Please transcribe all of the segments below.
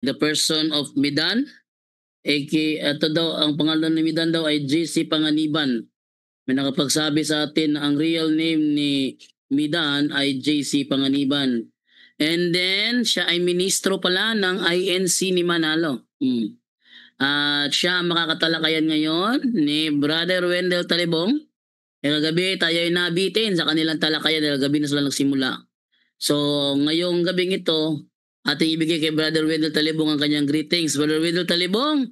the person of Midan, ito daw, ang pangalan ni Midan daw ay JC Panganiban. May nakapagsabi sa atin na ang real name ni Midan ay JC Panganiban. And then, siya ay ministro pala ng INC ni Manalo. At siya ang makakatalakayan ngayon ni Brother Wendell Talibong. Kagabi tayo ay nabitin sa kanilang talakayan dahil gabi na sila nagsimula. So, ngayong gabing ito, ating ibigay kay Brother Wendell Talibong ang kanyang greetings. Brother Wendell Talibong,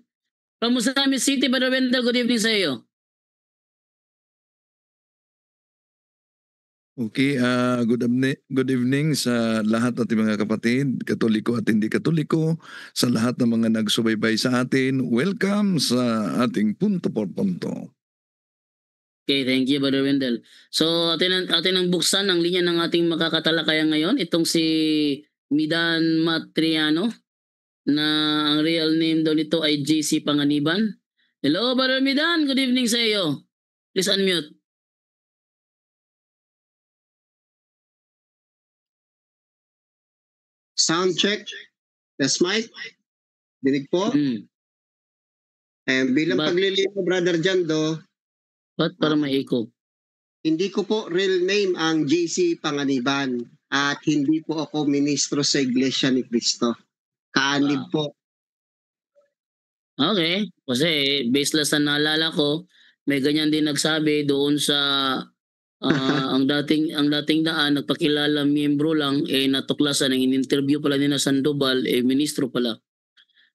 from Musamis City, Brother Wendell, good evening sa iyo. Okay, good evening sa lahat ating mga kapatid, Katoliko at hindi Katoliko, sa lahat ng mga nagsubaybay sa atin. Welcome sa ating punto por punto. Okay, thank you, Brother Wendell. So, atin ang buksan ang linya ng ating makakatalakayan ngayon. Itong si Midan Matriano, na ang real name daw nito ay JC Panganiban. Hello, Brother Midan. Good evening sa iyo. Please unmute. Sound check. Test mic. Dinig po. Bilang paglilito, Brother Jando. Ba't para ma-echo? Hindi ko po real name ang JC Panganiban at hindi po ako ministro sa Iglesia ni Cristo. Kaanib po. Okay. Kasi based lang sa naalala ko, may ganyan din nagsabi doon sa ang dating daan, nagpakilala miyembro lang, natuklasan ang in-interview pala ni na Sandoval, ministro pala.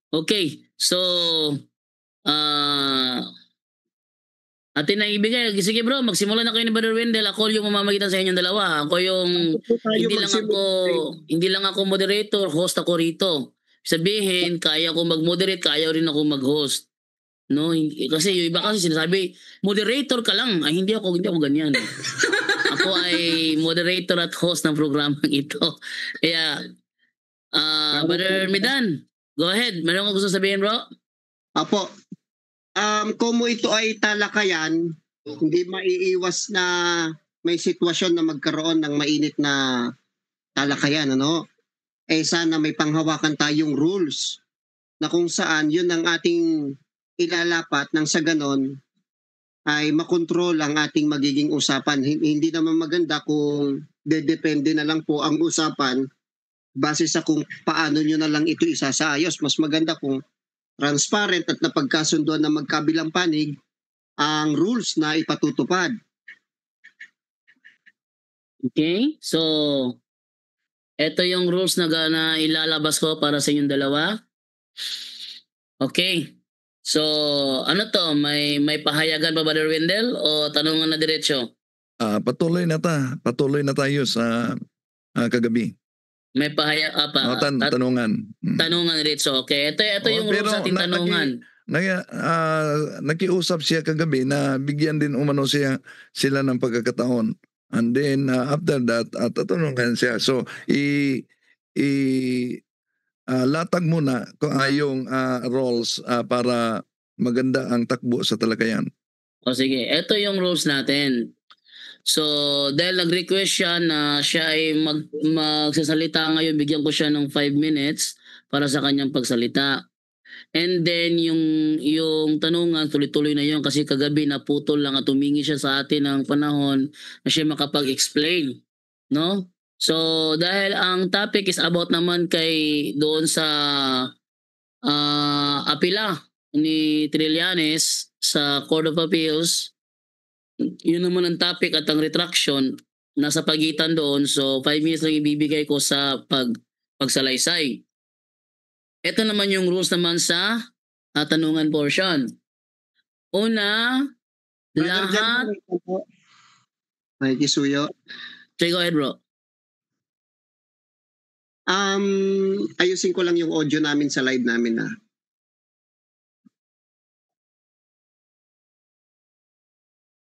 Okay. So, atin na ibigay. Sige bro, magsimula na kayo ni Brother Wendell. Ako yung mamamagitan sa inyong dalawa. Ako yung hindi lang ako moderator, host ako rito. Sabihin, kaya ko mag-moderate, kaya rin ako mag-host. No, kasi yung iba kasi sinasabi, moderator ka lang. Ay, hindi ako ganyan. Ako ay moderator at host ng programang ito. Kaya, Brother Midan, go ahead. Meron ka gusto sabihin, bro? Apo. Kung ito ay talakayan, hindi maiiwas na may sitwasyon na magkaroon ng mainit na talakayan, ano? Sana may panghawakan tayong rules na kung saan yun ang ating ilalapat nang sa ganon ay makontrol ang ating magiging usapan. Hindi naman maganda kung depende na lang po ang usapan base sa kung paano nyo na lang ito isasaayos. Mas maganda kung transparent at napagkasunduan na magkabilang panig ang rules na ipatutupad. Okay, so ito yung rules na ilalabas ko para sa inyong dalawa. Okay. So, ano to? May pahayagan pa, Brother Wendell, o tanungan na diretso? Patuloy na tayo sa kagabi. May tanungan. Tanungan diretso. Okay. Ito yung rules sa ating tanungan. Nakiusap siya kagabi na bigyan din umano sila ng pagkakataon. And then after that, tatanungan siya. So, latag muna kung yung roles para maganda ang takbo sa talakayan. O sige, ito yung rules natin. So, dahil nag-request siya na siya ay magsasalita ngayon, bigyan ko siya ng 5 minutes para sa kanyang pagsalita. And then yung tanungan, tuloy-tuloy na yun kasi kagabi naputol lang at humingi siya sa atin ng panahon na siya makapag-explain. No? So, dahil ang topic is about naman doon sa apila ni Trillanes sa Court of Appeals, yun naman ang topic at ang retraction nasa pagitan doon. So, 5 minutes lang ibibigay ko sa pagsalaysay. Ito naman yung rules naman sa tanungan portion. Una, lahat... Ay, Kisuyo. Okay, go ahead, bro. Ayusin ko lang yung audio namin sa live namin na.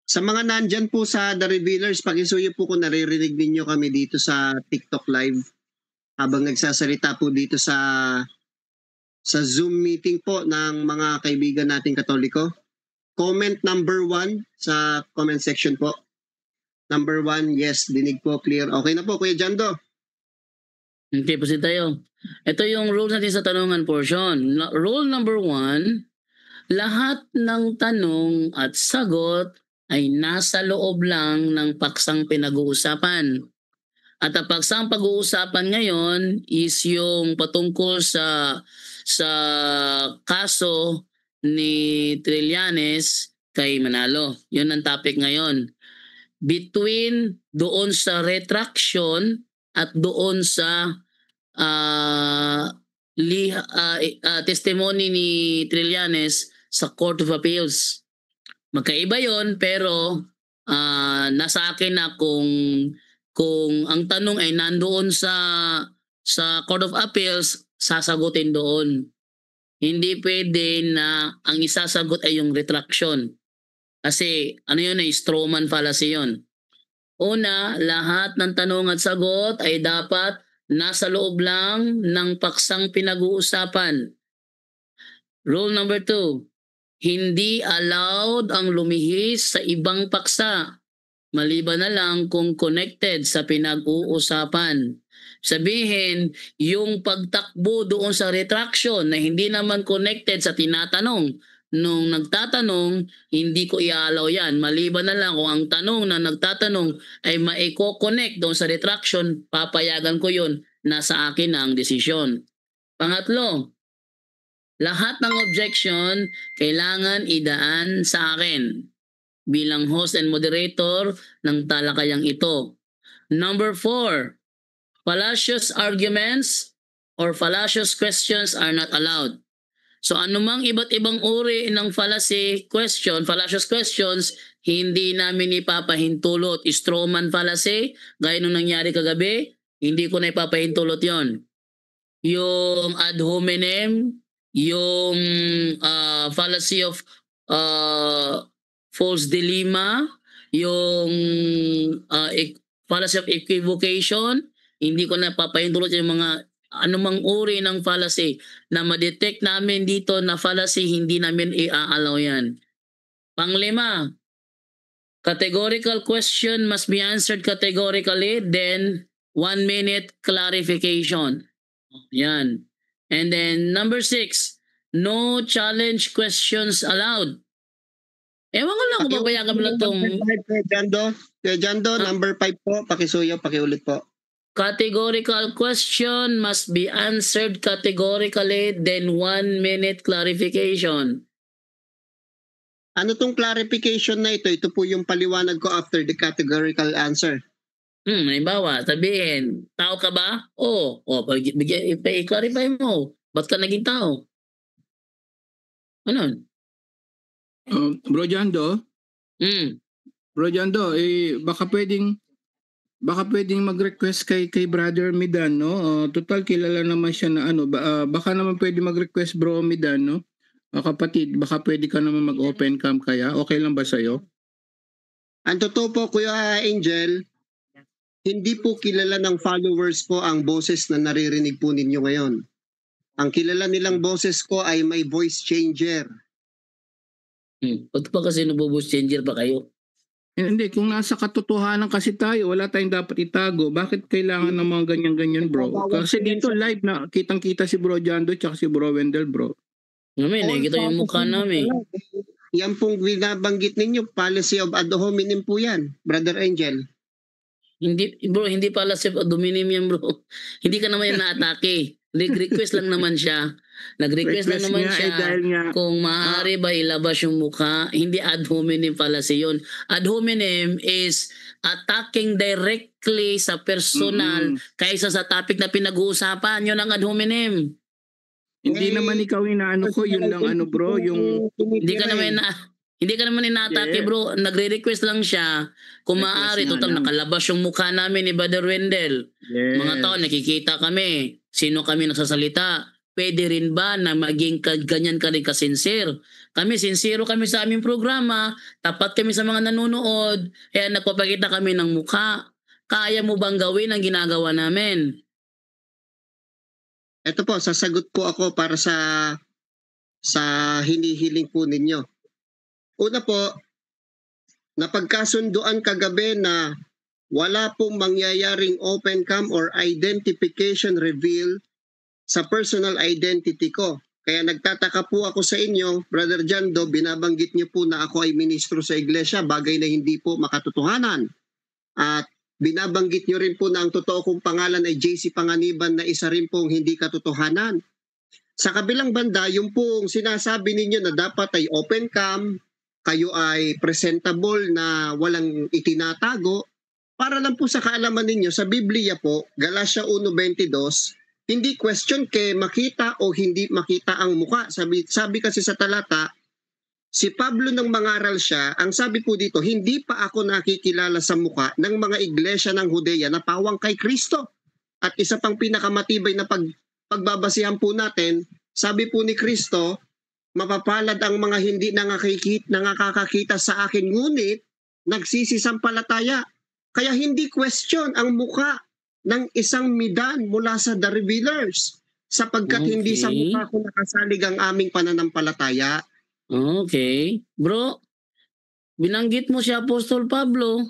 Sa mga nandyan po sa The Revealers, pakisuyo po kung naririnig ninyo kami dito sa TikTok Live habang nagsasalita po dito sa Zoom meeting po ng mga kaibigan nating Katoliko. Comment number 1 sa comment section po. Number 1, yes, dinig po, clear. Okay na po, Kuya Jando. Okay, proceed tayo. Ito yung rules natin sa tanungan portion. Rule number 1, lahat ng tanong at sagot ay nasa loob lang ng paksang pinag-uusapan. At ang paksang pag-uusapan ngayon is yung patungkol sa kaso ni Trillanes kay Manalo. Yun ang topic ngayon. Between doon sa retraction at doon sa testimony ni Trillanes sa Court of Appeals. Magkaiba yon, pero nasa akin na kung ang tanong ay nandoon sa Court of Appeals, sasagutin doon. Hindi pwede na ang isasagot ay yung retraction. Kasi ano yun, ay straw man fallacy yun. Una, lahat ng tanong at sagot ay dapat nasa loob lang ng paksang pinag-uusapan. Rule number 2, hindi allowed ang lumihis sa ibang paksa, maliban na lang kung connected sa pinag-uusapan. Sabihin, yung pagtakbo doon sa retraction na hindi naman connected sa tinatanong, nung nagtatanong, hindi ko i-allow yan. Maliban na lang kung ang tanong na nagtatanong ay maiko-connect doon sa retraction, papayagan ko yun. Nasa akin na ang desisyon. Pangatlo, lahat ng objection kailangan idaan sa akin bilang host and moderator ng talakayang ito. Number 4, fallacious arguments or fallacious questions are not allowed. So anumang iba't ibang uri ng fallacious questions, hindi namin ipapahintulot. Strawman fallacy, gaya nung nangyari kagabi, hindi ko na ipapahintulot yon. Yung ad hominem, yung fallacy of false dilemma, yung fallacy of equivocation, hindi ko na papahintulot yung mga anumang uri ng fallacy na ma-detect namin dito na fallacy, hindi namin i-allow yan. Panglima, categorical question must be answered categorically, then 1 minute clarification. Yan. And then number 6, no challenge questions allowed. Ewan ko lang kung papayagan mo lang itong... Kuya Jando, number 5 po, pakisuyo, pakiulit po. Categorical question must be answered categorically, then 1 minute clarification. Ano tong clarification na ito? Ito po yung paliwanag ko after the categorical answer. Halimbawa, sabihin, tao ka ba? Oo. I-clarify mo. Ba't ka naging tao? Ano? Bro Jando, Mm. Bro Jando, baka pwedeng mag-request kay Brother Midan, no? Total kilala naman siya na ano, baka naman pwede mag-request Bro Midan, no? Kapatid, baka pwede ka naman mag-open cam kaya? Okay lang ba sa'yo? Ang totoo po, Kuya Angel, hindi po kilala ng followers ko ang boses na naririnig po ninyo ngayon. Ang kilala nilang boses ko ay may voice changer. Ba't pa kasi nabubush changer pa kayo? Hindi, kung nasa katotohanan kasi tayo, wala tayong dapat itago. Bakit kailangan ng mga ganyan-ganyan, bro? Kasi dito live na kitang-kita si Bro Jando tsaka si Bro Wendell, bro. Namin, nakikita yung mukha namin. Yan pong binabanggit ninyo, policy of ad hominem po yan, Brother Angel. Hindi, bro, hindi pala si Dominium yan, bro. Hindi ka naman yung na-atake. Request lang naman siya. Nag-request lang naman nga, siya dahil nga, kung maaari ba ilabas yung mukha. Hindi ad hominem fallacy yun. Ad hominem is attacking directly sa personal kaysa sa topic na pinag-uusapan. Yun ang ad hominem. hindi naman ikaw inaano ko, yun lang ano bro, yung... Hindi ka naman inaatake, bro. Nagre-request lang siya kung maaari. Total, nakalabas yung mukha namin ni Brother Wendell. Yes. Mga tao, nakikita kami. Sino kami nagsasalita? Pwede rin ba na maging ganyan ka rin kasincere? Kami, sincero kami sa aming programa. Tapat kami sa mga nanonood. Kaya nagpapakita kami ng mukha. Kaya mo bang gawin ang ginagawa namin? Ito po, sasagot po ako para sa hinihiling po ninyo. Una po, napagkasunduan kagabi na wala pong mangyayaring open cam or identification reveal sa personal identity ko. Kaya nagtataka po ako sa inyo, Brother Jando, binabanggit niyo po na ako ay ministro sa iglesia, bagay na hindi po makatotohanan. At binabanggit niyo rin po na ang totoo kong pangalan ay JC Panganiban na isa rin pong hindi katotohanan. Sa kabilang banda, yung pong sinasabi ninyo na dapat ay open cam, kayo ay presentable na walang itinatago, para lang po sa kaalaman ninyo, sa Biblia po, Galatia 1:22, hindi question kay makita o hindi makita ang muka. Sabi kasi sa talata, si Pablo nang mangaral siya, ang sabi po dito, hindi pa ako nakikilala sa muka ng mga iglesia ng Judea na pawang kay Kristo. At isa pang pinakamatibay na pagbabasihan po natin, sabi po ni Kristo, mapapalad ang mga hindi nakakakita sa akin, ngunit nagsisisampalataya. Kaya hindi question ang muka ng isang Midan mula sa The Revealers, sapagkat hindi sa Okay. mukha ko nakasalig ang aming pananampalataya. Okay. Bro, binanggit mo si Apostol Pablo.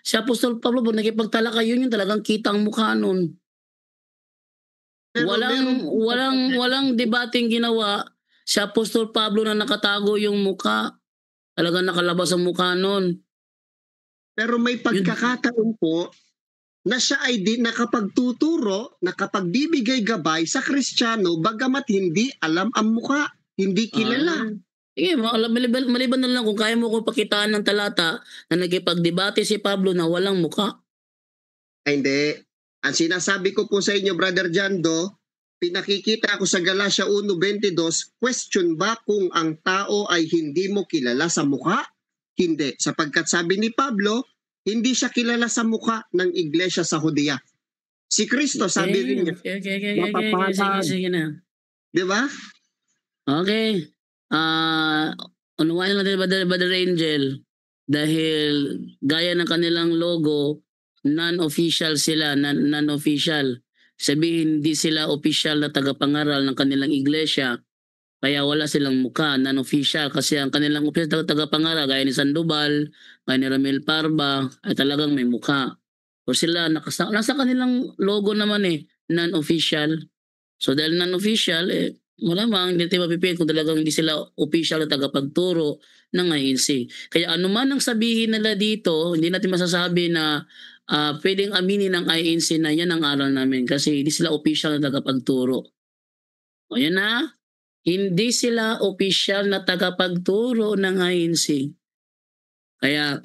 Si Apostol Pablo, pag nakipagtalaka, yun yung talagang kita ang mukha nun. Pero meron po- Walang debating ginawa. Si Apostol Pablo na nakatago yung mukha. Talagang nakalabas ang mukha nun. Pero may pagkakataon po na siya ay nakapagtuturo, nakapagbibigay gabay sa Kristiyano bagamat hindi alam ang mukha, hindi kilala. Sige, maliban na lang kung kaya mo ko pakitaan ng talata na nagkipagdebate si Pablo na walang mukha. Ay, hindi. Ang sinasabi ko po sa inyo, Brother Jando, pinakikita ko sa Galatia 1:22, question ba kung ang tao ay hindi mo kilala sa mukha? Hindi. Sapagkat sabi ni Pablo, hindi siya kilala sa mukha ng iglesia sa Judea. Si Kristo, sabi rin niya, Okay. mapapalad. Sige na. di ba? Okay. Unawain natin Brother Angel dahil gaya ng kanilang logo, non-official sila, non-official. Sabihin hindi sila official na tagapangaral ng kanilang iglesia. Kaya wala silang mukha, non-official. Kasi ang kanilang official tagapangaral, gaya ni Sandoval, gaya ni Ramil Parba, ay talagang may mukha. O sila, nasa kanilang logo naman non-official. So dahil non-official, malamang hindi tayo mapipilit kung talagang hindi sila official na tagapagturo ng INC. Kaya anuman ang sabihin nila dito, hindi natin masasabi na pwedeng aminin ng INC na yan ang aral namin kasi hindi sila official na tagapagturo. O yan na, hindi sila official na tagapagturo ng INC. Kaya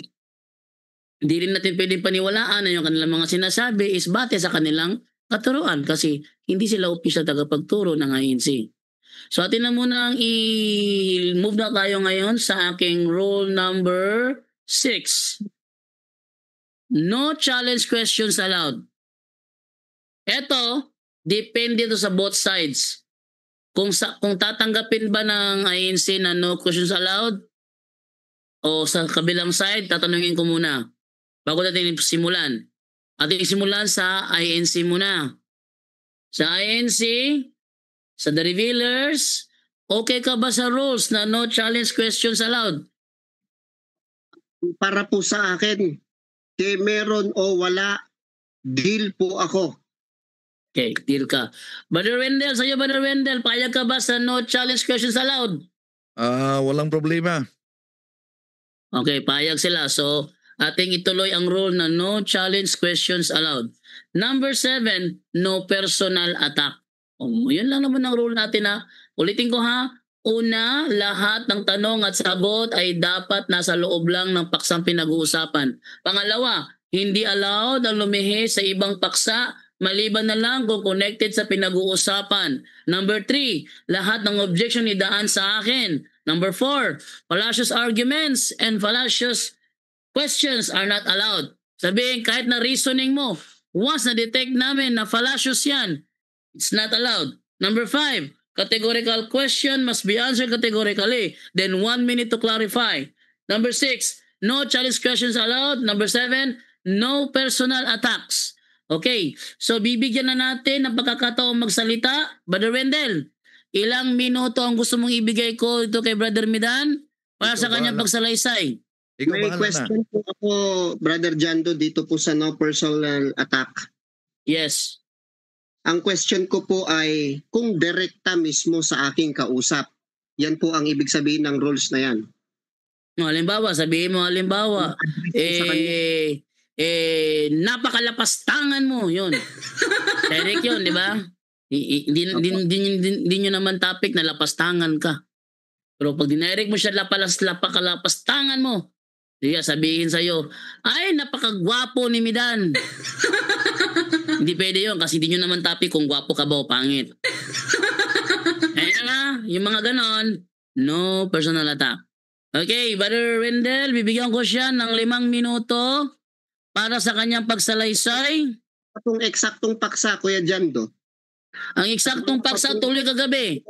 hindi rin natin pwedeng paniwalaan na yung kanilang mga sinasabi is bate sa kanilang katuruan kasi hindi sila official tagapagturo ng INC. So atin na muna ang i-move na tayo ngayon sa aking rule number 6. No challenge questions allowed. Ito, depende to sa both sides. Kung tatanggapin ba ng INC na no questions allowed o sa kabilang side, tatanungin ko muna bago natin simulan. Ating simulan sa INC muna. Sa INC, sa The Revealers, okay ka ba sa rules na no challenge questions allowed? Para po sa akin, kay meron o wala, deal po ako. Okay, deal ka. Brother Wendell, sa'yo Brother Wendell, payag ka ba sa no challenge questions allowed? Walang problema. Okay, payag sila. So, ating ituloy ang rule na no challenge questions allowed. Number 7, no personal attack. Yun lang naman ang rule natin ha. Ulitin ko ha. Una, lahat ng tanong at sagot ay dapat nasa loob lang ng paksang pinag-uusapan. Pangalawa, hindi allowed ang lumihi sa ibang paksa maliban na lang kung connected sa pinag-uusapan. Number 3, lahat ng objection idaan sa akin. Number 4, fallacious arguments and fallacious questions are not allowed. Sabihin, kahit na reasoning mo, once na-detect namin na fallacious yan, it's not allowed. Number 5, categorical question must be answered categorically. Then 1 minute to clarify. Number 6, no challenge questions allowed. Number 7, no personal attacks. Okay, so bibigyan na natin ng pagkakataong magsalita. Brother Wendell, ilang minuto ang gusto mong ibigay ko ito kay Brother Midan para Ikaw sa kanyang bahala. pagsalaysay? Ikaw May bahala na. question po ako, Brother Jando, dito po sa no personal attack. Yes. Ang question ko po ay kung direkta mismo sa aking kausap. Yan po ang ibig sabihin ng rules na yan. Halimbawa, sabihin mo halimbawa, Sa kanya. napakalapastangan mo, yun. Direct yun, di ba? Hindi nyo naman topic na lapastangan ka. Pero pag dinirect mo siya napakalapastangan mo, diya sabihin sa'yo, ay, napakagwapo ni Midan. Hindi pwede yun kasi hindi nyo naman topic kung gwapo ka ba o pangit. Ayun nga, yung mga ganon, no personal attack. Okay, Brother Wendell, bibigyan ko siya ng 5 minuto para sa kanyang pagsalaysay. Itong eksaktong paksa, Kuya Jando. Ang eksaktong paksa tuloy kagabi.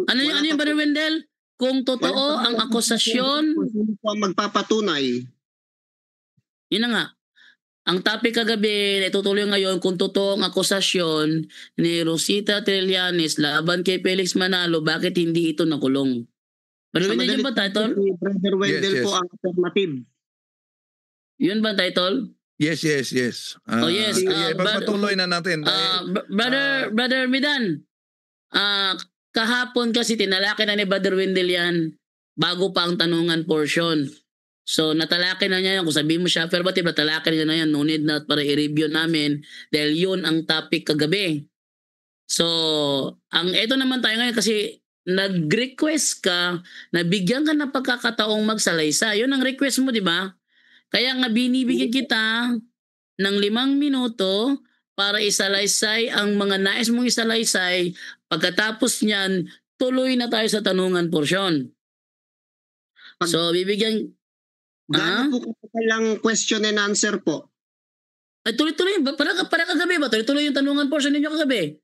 Ano yung Brother Wendell? Kung totoo ang akusasyon, Sino po ang magpapatunay? yun na nga. Ang topic kagabi, itutuloy ngayon kung totoo ang akusasyon ni Rosita Trillanes laban kay Felix Manalo, bakit hindi ito nakulong? Brother Wendell, yun ba title? Si Brother Wendell Yes, yes. po ang alternative. Yun ba title? Yes. Oh, yes. Sige, but- pagpatuloy na natin. Brother Midan, kahapon kasi tinalaki na ni Brother Wendell yan bago pa ang tanungan portion. So natalaki na niya yan. Kung sabihin mo siya affirmative, natalaki na yan. No need na para i-review namin dahil yun ang topic kagabi. So, ito naman tayo ngayon kasi nag-request ka na bigyan ka ng pagkakataong magsalaysa. Yun ang request mo, di ba? Kaya nga binibigyan kita ng 5 minuto para isalaysay ang mga nais mong isalaysay. Pagkatapos niyan, tuloy na tayo sa tanungan porsyon. So, bibigyan... Gaano po katalang question and answer po? Ay, tuloy-tuloy. Para kagabi ba? Tuloy-tuloy yung tanungan portion ninyo kagabi.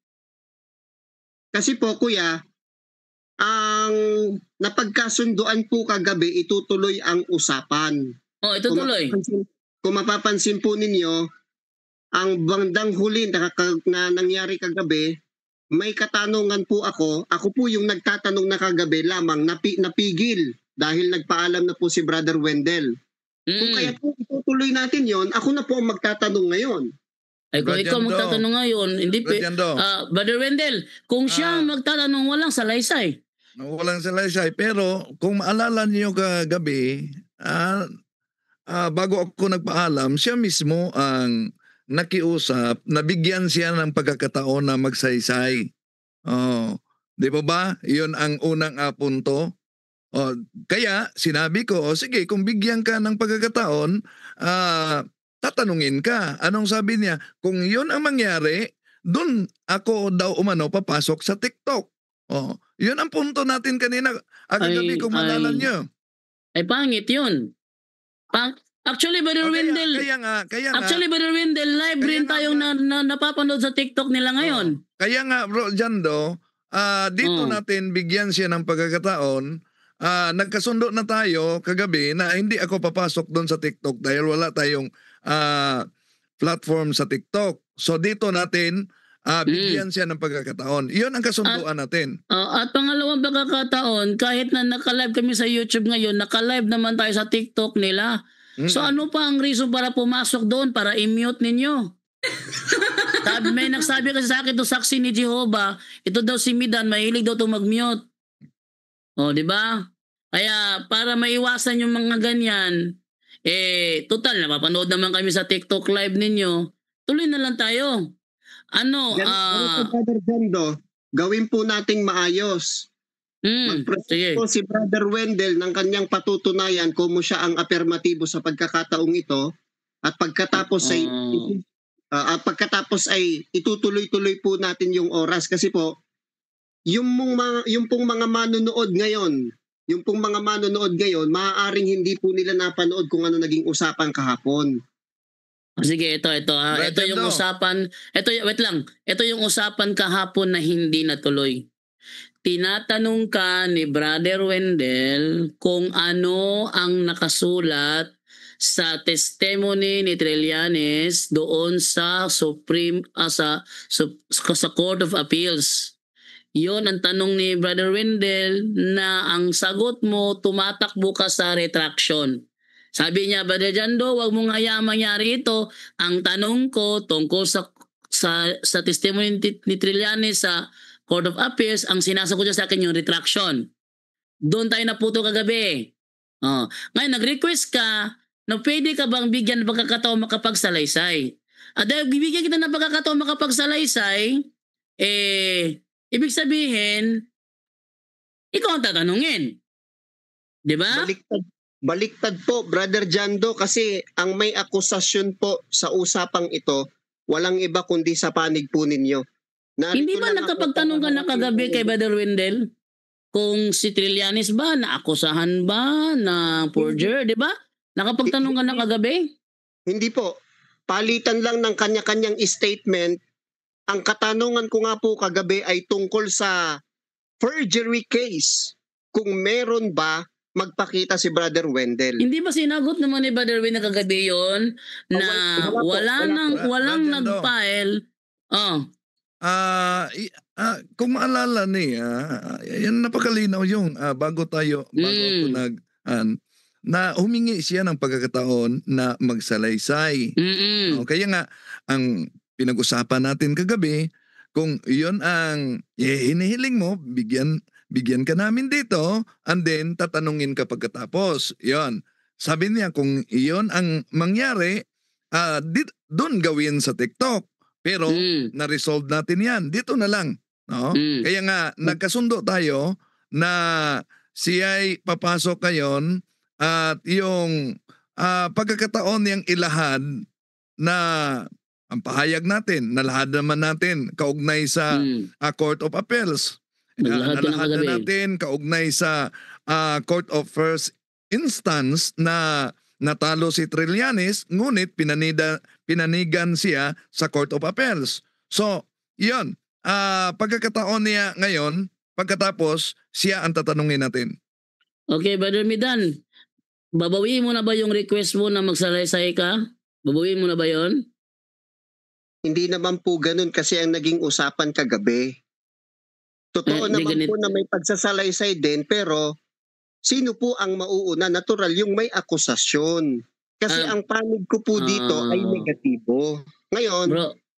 Kasi po, Kuya, ang napagkasunduan po kagabi, itutuloy ang usapan. Oh, ito tuloy. Kung mapapansin po ninyo, ang bandang huli na nangyari kagabi, may katanungan po ako. Ako po yung nagtatanong na kagabi lamang, napigil dahil nagpaalam na po si Brother Wendell. Kung kaya po itutuloy natin yon, ako na po ang magtatanong ngayon. Ay, kung ikaw Radiando. magtatanong ngayon, hindi Radiando. Brother Wendell, kung siya ang magtatanong, walang salaysay. Walang salaysay. Pero kung maalala niyo kagabi, bago ako nagpaalam, siya mismo ang nakiusap, nabigyan siya ng pagkakataon na magsaysay. Oh, di ba? Yun ang unang punto. Oh, kaya sinabi ko, sige, kung bigyan ka ng pagkakataon, tatanungin ka. Anong sabi niya? Kung yun ang mangyari, dun ako daw umano papasok sa TikTok. Oh, yun ang punto natin kanina. Agabi kung maalala niyo. Ay, pangit yun. Actually, Brother Wendell, Kaya nga. actually, Brother Wendell, live Kaya rin nga, tayong napapanood sa TikTok nila ngayon. Kaya nga, bro, Jando, dito natin bigyan siya ng pagkakataon. Nagkasundo na tayo kagabi na hindi ako papasok doon sa TikTok dahil wala tayong platform sa TikTok. So dito natin bigyan siya ng pagkakataon. Iyon ang kasunduan natin. At pangalawang pagkakataon, kahit na naka-live kami sa YouTube ngayon, naka-live naman tayo sa TikTok nila. So ano pa ang reason para pumasok doon, para i-mute ninyo? May nagsabi kasi sa akin, to saksi ni Jehovah, ito daw si Midan, mahilig daw to mag-mute. O, di ba? Kaya para maiwasan yung mga ganyan, total, napapanood naman kami sa TikTok live ninyo, tuloy na lang tayo. Brother Jando, gawin po nating maayos. Mag-present sige. po si Brother Wendell ng kanyang patutunayan kung siya ang affirmatibo sa pagkakataong ito at pagkatapos ay itutuloy-tuloy po natin yung oras kasi po yung pong mga manonood ngayon, maaaring hindi po nila napanood kung ano naging usapan kahapon. Sige, ito. Ito yung usapan. Wait lang. Ito yung usapan kahapon na hindi natuloy. Tinatanong ka ni Brother Wendell kung ano ang nakasulat sa testimony ni Trillanes doon sa sa Court of Appeals. Yon ang tanong ni Brother Wendell na ang sagot mo tumatakbo ka sa retraction. Sabi niya, Brother Jando, wag mong hayaang mangyari ito. Ang tanong ko tungkol sa sa testimony ni Trillanes sa Court of Appeals, ang sinasagot niya sa akin yung retraction. Doon tayo naputo kagabi. Oh. Ngayon, nag-request ka na pwede ka bang bigyan ng pagkakataon makapagsalaysay. At dahil bibigyan kita ng pagkakataon makapagsalaysay, ibig sabihin, ikaw ang tatanungin. Di ba? Baliktad po, Brother Jando, kasi ang may akusasyon po sa usapang ito, walang iba kundi sa panig po ninyo. Hindi ba nakapagtanong ka na kagabi kay Brother Wendell? Kung si Trillanes ba, naakusahan ba na forger, di ba? Nakapagtanong ka na kagabi? Hindi po. Palitan lang ng kanya-kanyang statement. Ang katanungan ko nga po kagabi ay tungkol sa forgery case. Kung meron ba, magpakita si Brother Wendell. Hindi ba sinagot naman ni Brother Wendell kagabi yon na walang nag-file? Oh. Kung maalala niya, yan napakalinaw yung bago ako na humingi siya ng pagkakataon na magsalaysay. Kaya nga, ang pinag-usapan natin kagabi, kung yon ang hinihiling mo, bigyan ka namin dito, and then tatanungin ka pagkatapos. Yon. Sabi niya, kung yon ang mangyari, doon gawin sa TikTok. Pero na-resolve natin yan. Dito na lang. No? Kaya nga, nagkasundo tayo na siya'y papasok ngayon at yung pagkakataon niyang ilahad na ang pahayag natin, nalahad naman natin kaugnay sa Court of Appeals. Nalahad na natin kaugnay sa Court of First Instance na natalo si Trillanes, ngunit pinanigan siya sa Court of Appeals. So, yun. Pagkakataon niya ngayon, pagkatapos, siya ang tatanungin natin. Okay, Brother Midan, babawiin mo na ba yung request mo na magsalaysay ka? Babawiin mo na ba yon? Hindi naman po ganun kasi ang naging usapan kagabi. Totoo naman po na may pagsasalaysay din, pero sino po ang mauuna? Natural, yung may akusasyon. Kasi ang panig ko po dito ay negatibo. Ngayon,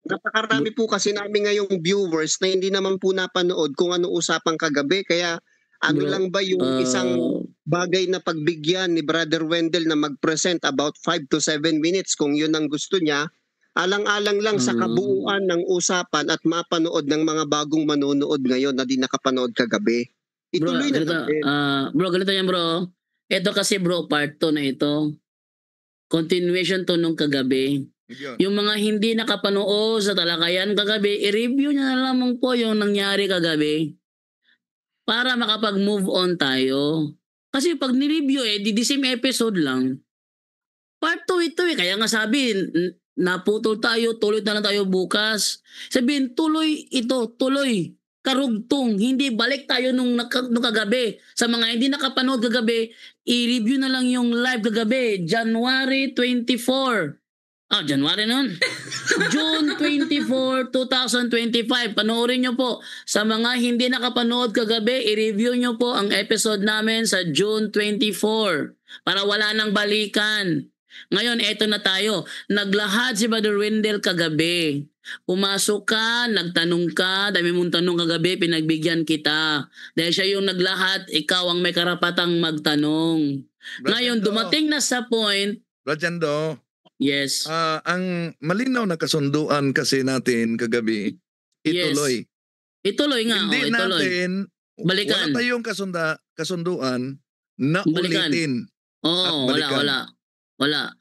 napakarami po kasi namin ngayong viewers na hindi naman po napanood kung ano usapang kagabi. Kaya lang ba yung isang bagay na pagbigyan ni Brother Wendell na mag-present about 5 to 7 minutes kung yun ang gusto niya, alang-alang lang sa kabuuan ng usapan at mapanood ng mga bagong manonood ngayon na di nakapanood kagabi. Ituloy na natin. Ganito yan bro. Ito kasi bro, part 2 na ito. Continuation to nung kagabi. Yung mga hindi nakapanood sa talakayan kagabi, i-review nyo na lamang po yung nangyari kagabi para makapag-move on tayo. Kasi pag ni-review di the same episode lang. Part 2 ito Kaya nga sabi, naputol tayo, tuloy na lang tayo bukas. Sabihin, tuloy. Karugtong, hindi balik tayo nung kagabi. Sa mga hindi nakapanood kagabi, i-review na lang yung live kagabi, January 24. January nun. June 24, 2025. Panoorin nyo po. Sa mga hindi nakapanood kagabi, i-review nyo po ang episode namin sa June 24 para wala nang balikan. Ngayon, eto na tayo. Naglahad si Brother Wendell kagabi. Pumasok ka, nagtanong ka, dami mong tanong kagabi, pinagbigyan kita. Dahil siya yung naglahad, ikaw ang may karapatang magtanong. Ngayon, dumating na sa point. Rajando, yes. Ang malinaw na kasunduan kasi natin kagabi, ituloy. Yes. Ituloy nga. Hindi natin, balikan. Wala tayong kasunduan na balikan. Ulitin. Oo, wala.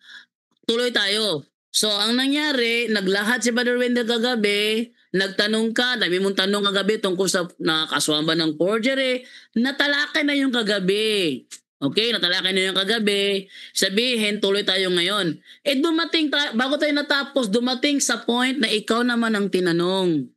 Tuloy tayo. So, ang nangyari, naglahad si Brother Wendell kagabi, nagtanong ka, dami mong tanong kagabi tungkol sa nakakasuhan ba ng forgery, natalakay na yung kagabi. Okay, natalakay na yung kagabi. Sabihin, tuloy tayo ngayon. Dumating bago tayo natapos, dumating sa point na ikaw naman ang tinanong.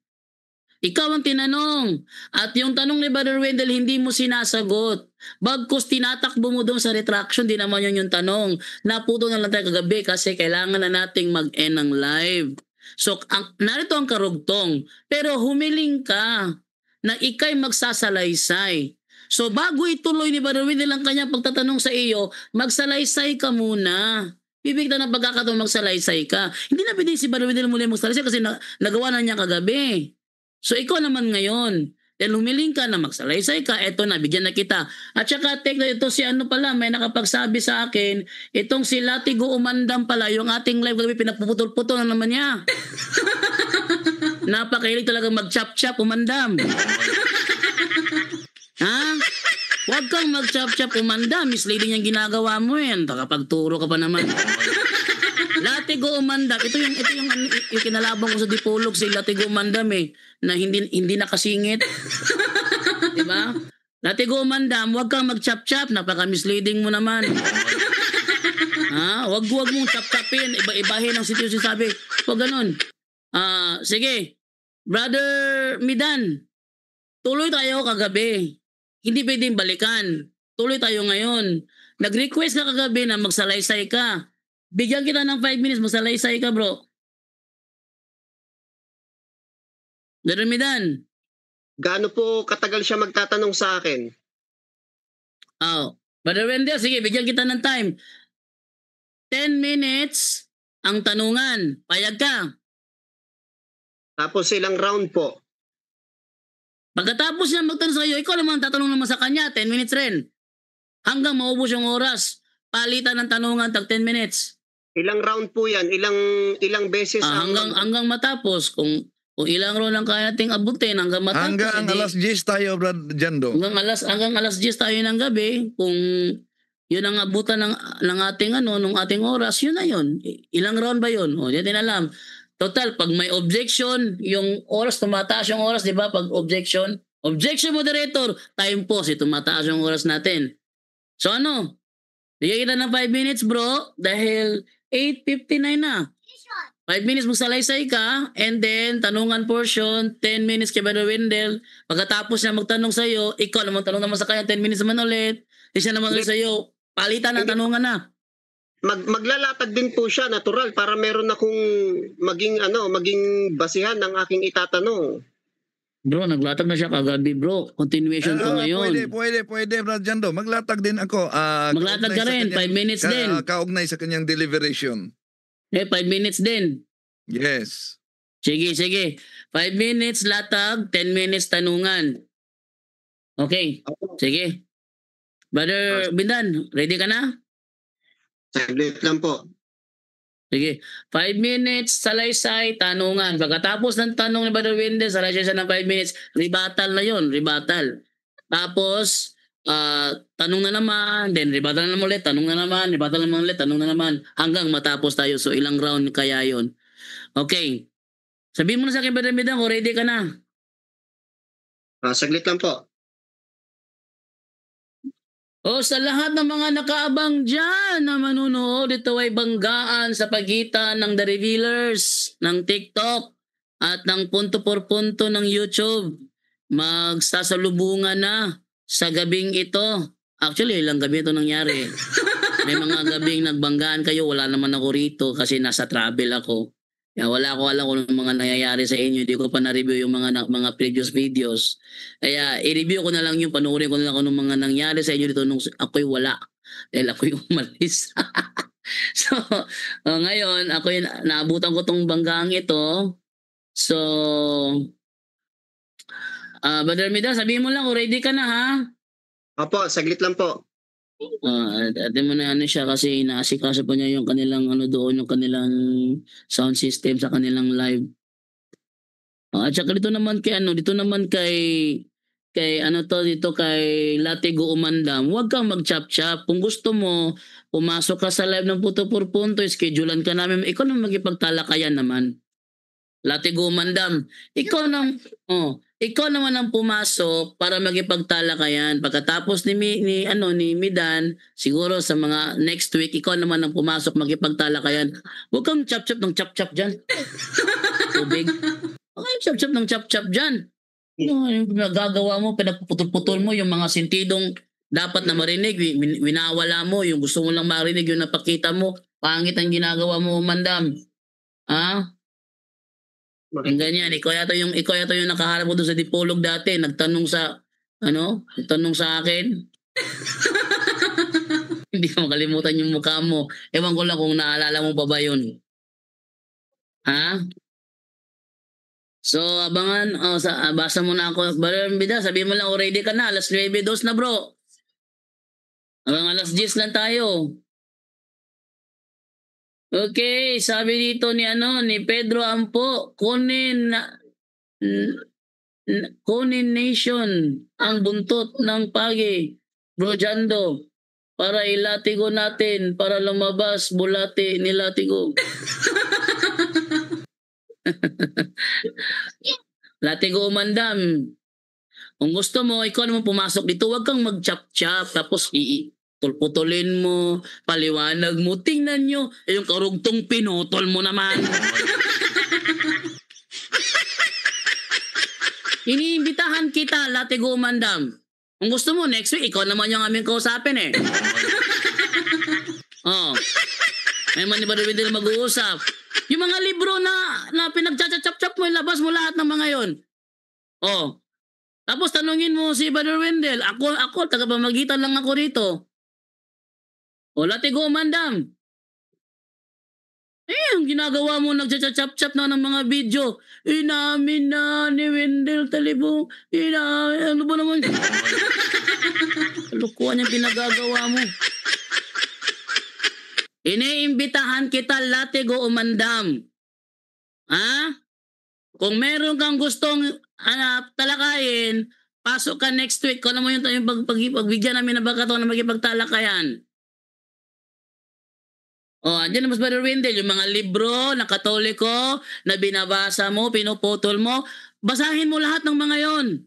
Ikaw ang tinanong. At yung tanong ni Brother Wendell, hindi mo sinasagot. Bagkus tinatakbo mo doon sa retraction, di naman yun yung tanong. Naputo na lang tayo kagabi kasi kailangan na nating mag-end ng live. So, narito ang karugtong. Pero humiling ka na ikay magsasalaysay. So, bago ituloy ni Brother Wendell ang kanyang pagtatanong sa iyo, magsalaysay ka muna. bibigyan ng pagkakataon magsalaysay ka. Hindi na pwede si Brother Wendell muli magsalaysay kasi nagawa na niya kagabi. So ikaw naman ngayon, then humiling ka na magsalaysay ka, eto na, bigyan na kita. At saka take na ito si ano pala, may nakapagsabi sa akin, itong si Latigo Umandam pala, yung ating live kagabi, pinapuputol-putol na naman niya. Napakahilig talaga mag-chop-chop Umandam. Ha? Huwag kang mag-chop-chop Umandam, misleading yung ginagawa mo yan. Takapagturo ka pa naman. Latigo Umandam, ito yung kinalabang ko sa Dipolog, si Latigo Umandam na hindi nakasingit. Diba? Latigo Umandam, huwag kang mag-chop-chop, napaka-misleading mo naman. Ha? Huwag mong chop-chopin, iba-ibahin ang sitwasyon sabi. Huwag ganun. Sige, Brother Midan, tuloy tayo kagabi. Hindi pwedeng balikan. Tuloy tayo ngayon. Nag-request ka kagabi na magsalaysay ka. Bigyan kita ng 5 minutes, magsalaysay ka, bro. Brother Midan. Gaano po katagal siya magtatanong sa akin? Brother Wendell, sige, bigyan kita ng time. 10 minutes ang tanungan. Payag ka. Tapos ilang round po? Pagkatapos niya magtanong sa iyo, ikaw naman tatanong naman sa kanya, 10 minutes rin. Hanggang maubos yung oras. Palitan ng tanungan, tag 10 minutes. Ilang round po yan? Ilang beses? Hanggang matapos. Kung ilang round ang kaya nating abutin, hanggang matapos. Hanggang alas 10 tayo, Brad Jando. Hanggang alas 10 tayo ng gabi. Kung yun ang abutan ng ating nung ating oras, yun na yun. Ilang round ba yun? O, di natin alam. Total, pag may objection, yung oras, tumataas yung oras, di ba? Pag objection, moderator, time pause, tumataas yung oras natin. So ano? Bigyan kita ng 5 minutes, bro, dahil 8:59 na. 5 minutes magsalaysay ka, and then, tanungan portion, 10 minutes kay Brother Wendell. Pagkatapos niya magtanong sa'yo, ikaw naman tanong naman sa kanya, 10 minutes naman ulit. Di siya naman ulit sa'yo, palitan ng tanungan na. Maglalatag din po siya, natural, para meron akong maging basihan ng aking itatanong. Bro, naglatag na siya kagabi, bro. Continuation to ngayon. Pwede, Brad Jando. Maglatag din ako. Maglatag ka rin, 5 minutes din. Kaugnay sa kanyang deliberation. 5 minutes din. Yes. Sige. 5 minutes latag, 10 minutes tanungan. Okay, sige. Brother Bindan, ready ka na? Saglit lang po. Sige. 5 minutes, salaysay, tanungan. Pagkatapos ng tanong ni Brother Wendell, salaysay siya ng 5 minutes. Rebuttal na yun, rebuttal. Tapos, tanong na naman, then rebuttal na naman ulit, tanong na naman, rebuttal na naman ulit, tanong na naman, hanggang matapos tayo. So, ilang round kaya yun? Okay. Sabihin mo na sa akin, Brother Wendell, kung ready ka na. Saglit lang po. Sa lahat ng mga nakaabang dyan na manunood, ito ay banggaan sa pagitan ng The Revealers, ng TikTok, at ng Punto por Punto ng YouTube. Magsasalubungan na sa gabing ito. Actually, ilang gabi ito nangyari. May mga gabing nagbanggaan kayo, wala naman ako rito kasi nasa travel ako. Wala ko alam kung mga nangyayari sa inyo. Hindi ko pa na-review yung mga previous videos. Kaya i-review ko na lang yung panoorin ko na lang kung mga nangyari sa inyo dito nung ako'y wala. Dahil ako'y umalis. So, ngayon, ako'y naabutan ko tong banggang ito. So, Brother Mida, sabihin mo lang kung ready ka na, ha? Opo, saglit lang po. Atin mo na siya kasi inaasikaso pa niya yung kanilang doon, yung kanilang sound system sa kanilang live. At saka dito naman kay dito kay Latigo Umandam, huwag kang mag-chop-chop. Kung gusto mo, pumasok ka sa live ng Punto por Punto, schedulean ka namin, ikaw naman magipagtalakayan naman. Latigo Umandam, ikaw naman ang pumasok para magipagtalakayan. Pagkatapos ni Midan, siguro sa mga next week, ikaw naman ang pumasok magipagtalakayan. Huwag kang chop-chop ng chop-chop dyan. Tubig. Huwag kang chop-chop ng chop-chop dyan. Yung nagagawa mo, pinagputol-putol mo yung mga sintidong dapat na marinig, winawala mo, yung gusto mo lang marinig, yung napakita mo, pangit ang ginagawa mo, Umandam. Ang ganyan, ikaw yata yung nakaharap ko doon sa Dipolog dati, nagtanong sa akin. Hindi ko makalimutan yung mukha mo. Ewan ko lang kung naalala mo pa ba yun. Ha? So, abangan. Basa mo na ako. Brother Mida, sabihin mo lang, ready ka na. Alas 9:02 na, bro. Hanggang alas 10 lang tayo. Okay, sabi dito ni Pedro Ampo, kunin Nation ang buntot ng pagi, Bro Jando, para ilatigo natin, para lumabas bulate ni latigo. Latigo umandam. Kung gusto mo, ikaw naman pumasok dito, huwag kang mag-chap-chap, tapos putulin mo, paliwanag mo. Tingnan nyo, yung karugtong pinutol mo naman. Iniimbitahan kita, Latigo Umandam. Kung gusto mo, next week, ikaw naman yung aming kausapin eh. Oh. May man ni Brother Wendell mag-uusap. Yung mga libro na pinagchachap-chap mo, ilabas mo lahat ng mga yon. Oh. Tapos tanungin mo si Brother Wendell, ako, taga-pamagitan lang ako rito. O, Latigo Umandam. Ang ginagawa mo, nagchachap-chap na ng mga video. Inamin na ni Wendell Talibong. Ano ba naman? Lukuhan yung pinagagawa mo. Iniimbitahan kita, Latigo Umandam. Ha? Kung meron kang gustong talakayin, pasok ka next week. Kung ano mo yung pagbigyan namin ng pagkataon na magipagtalakayan. Andyan na mas Brother Wendell, yung mga libro na Katoliko na binabasa mo, pinuputol mo, basahin mo lahat ng mga yon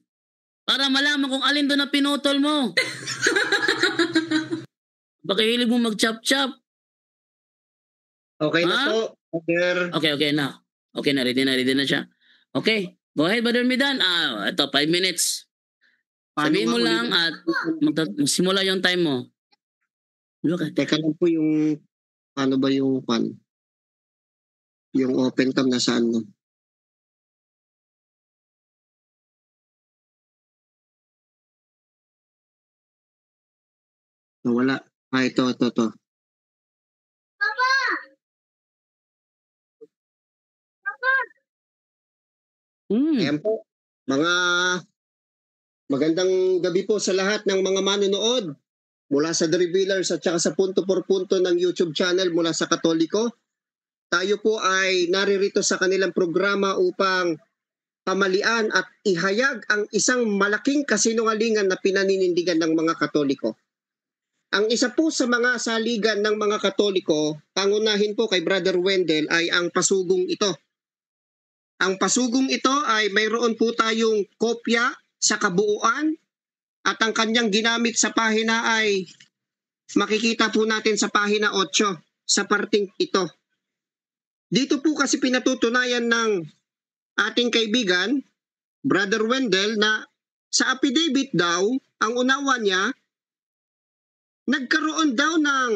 para malaman kung alin doon na pinutol mo. Pakihilig mo mag-chop-chop. Okay na po, Brother. Okay na. Okay na, ready na siya. Okay, go ahead, Brother Midan. Ito, 5 minutes. Sabihin mo lang at magsimula yung time mo. Teka lang po yung ano ba yung yung open cam nasaan no? Nawala. Ito. Ayan po. Mga magandang gabi po sa lahat ng mga manonood mula sa The Revealers at saka sa Punto por Punto ng YouTube channel mula sa Katoliko. Tayo po ay naririto sa kanilang programa upang pamalian at ihayag ang isang malaking kasinungalingan na pinaninindigan ng mga Katoliko. Ang isa po sa mga saligan ng mga Katoliko, pangunahin po kay Brother Wendell, ay ang pasugong ito. Ang pasugong ito ay mayroon po tayong kopya sa kabuuan at ang kanyang ginamit sa pahina ay makikita po natin sa pahina 8 sa parting ito. Dito po kasi pinatutunayan ng ating kaibigan, Brother Wendell, na sa affidavit daw, ang unawa niya, nagkaroon daw ng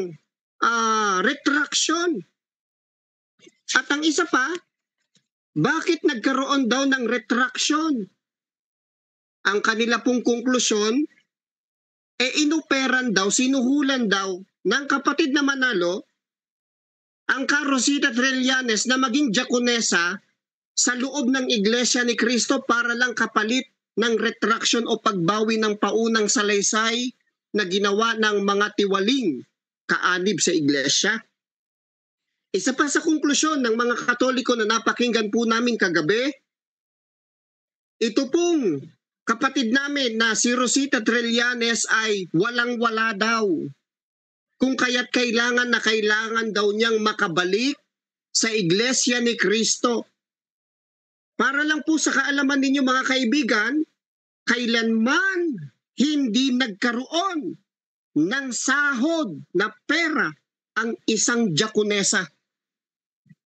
retraction. At ang isa pa, bakit nagkaroon daw ng retraction? Ang kanila pong konklusyon, inuperan daw, sinuhulan daw ng kapatid na Manalo ang Carosita Trillanes na maging diakonesa sa loob ng Iglesia ni Cristo para lang kapalit ng retraction o pagbawi ng paunang salaysay na ginawa ng mga tiwaling kaanib sa Iglesia. Isa pa sa konklusyon ng mga Katoliko na napakinggan po namin kagabi, ito pong kapatid namin na si Rosita Trillanes ay walang-wala daw. Kung kaya't kailangan daw niyang makabalik sa Iglesia ni Cristo. Para lang po sa kaalaman ninyo mga kaibigan, kailanman hindi nagkaroon ng sahod na pera ang isang diakonesa.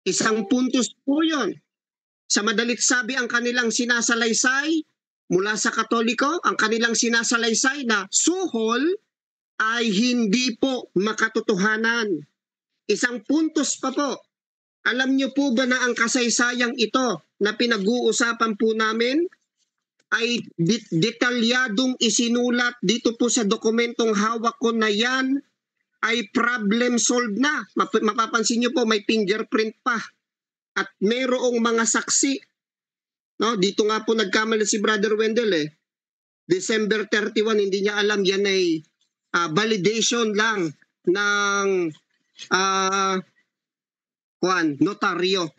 Isang puntos po yun. Sa madalit sabi, ang kanilang sinasalaysay mula sa Katoliko, ang kanilang sinasalaysay na suhol ay hindi po makatotohanan. Isang puntos pa po. Alam niyo po ba na ang kasaysayang ito na pinag-uusapan po namin ay detalyadong isinulat dito po sa dokumentong hawak ko na yan ay problem solved na. Mapapansin nyo po, may fingerprint pa. At mayroong mga saksi. No? Dito nga po nagkamali si Brother Wendell eh. December 31, hindi niya alam yan ay validation lang ng notaryo.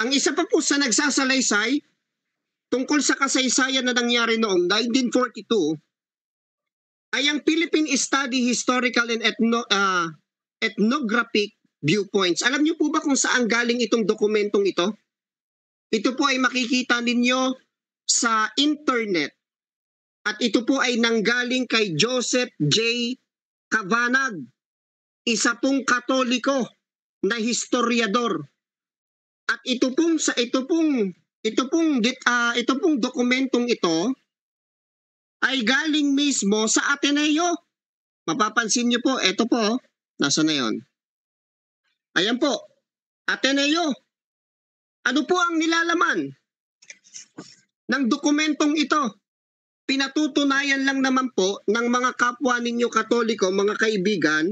Ang isa pa po sa nagsasalaysay tungkol sa kasaysayan na nangyari noong 1942 ay ang Philippine Study Historical and Ethnographic Viewpoints. Alam niyo po ba kung saan galing itong dokumentong ito? Ito po ay makikita ninyo sa internet. At ito po ay nanggaling kay Joseph J. Cavanagh, isa pong Katoliko na historiador. At ito pong dokumentong ito ay galing mismo sa Ateneo. Mapapansin niyo po, ito po, nasa na yon? Ayan po, Ateneo. Ano po ang nilalaman ng dokumentong ito? Pinatutunayan lang naman po ng mga kapwa ninyo Katoliko, mga kaibigan,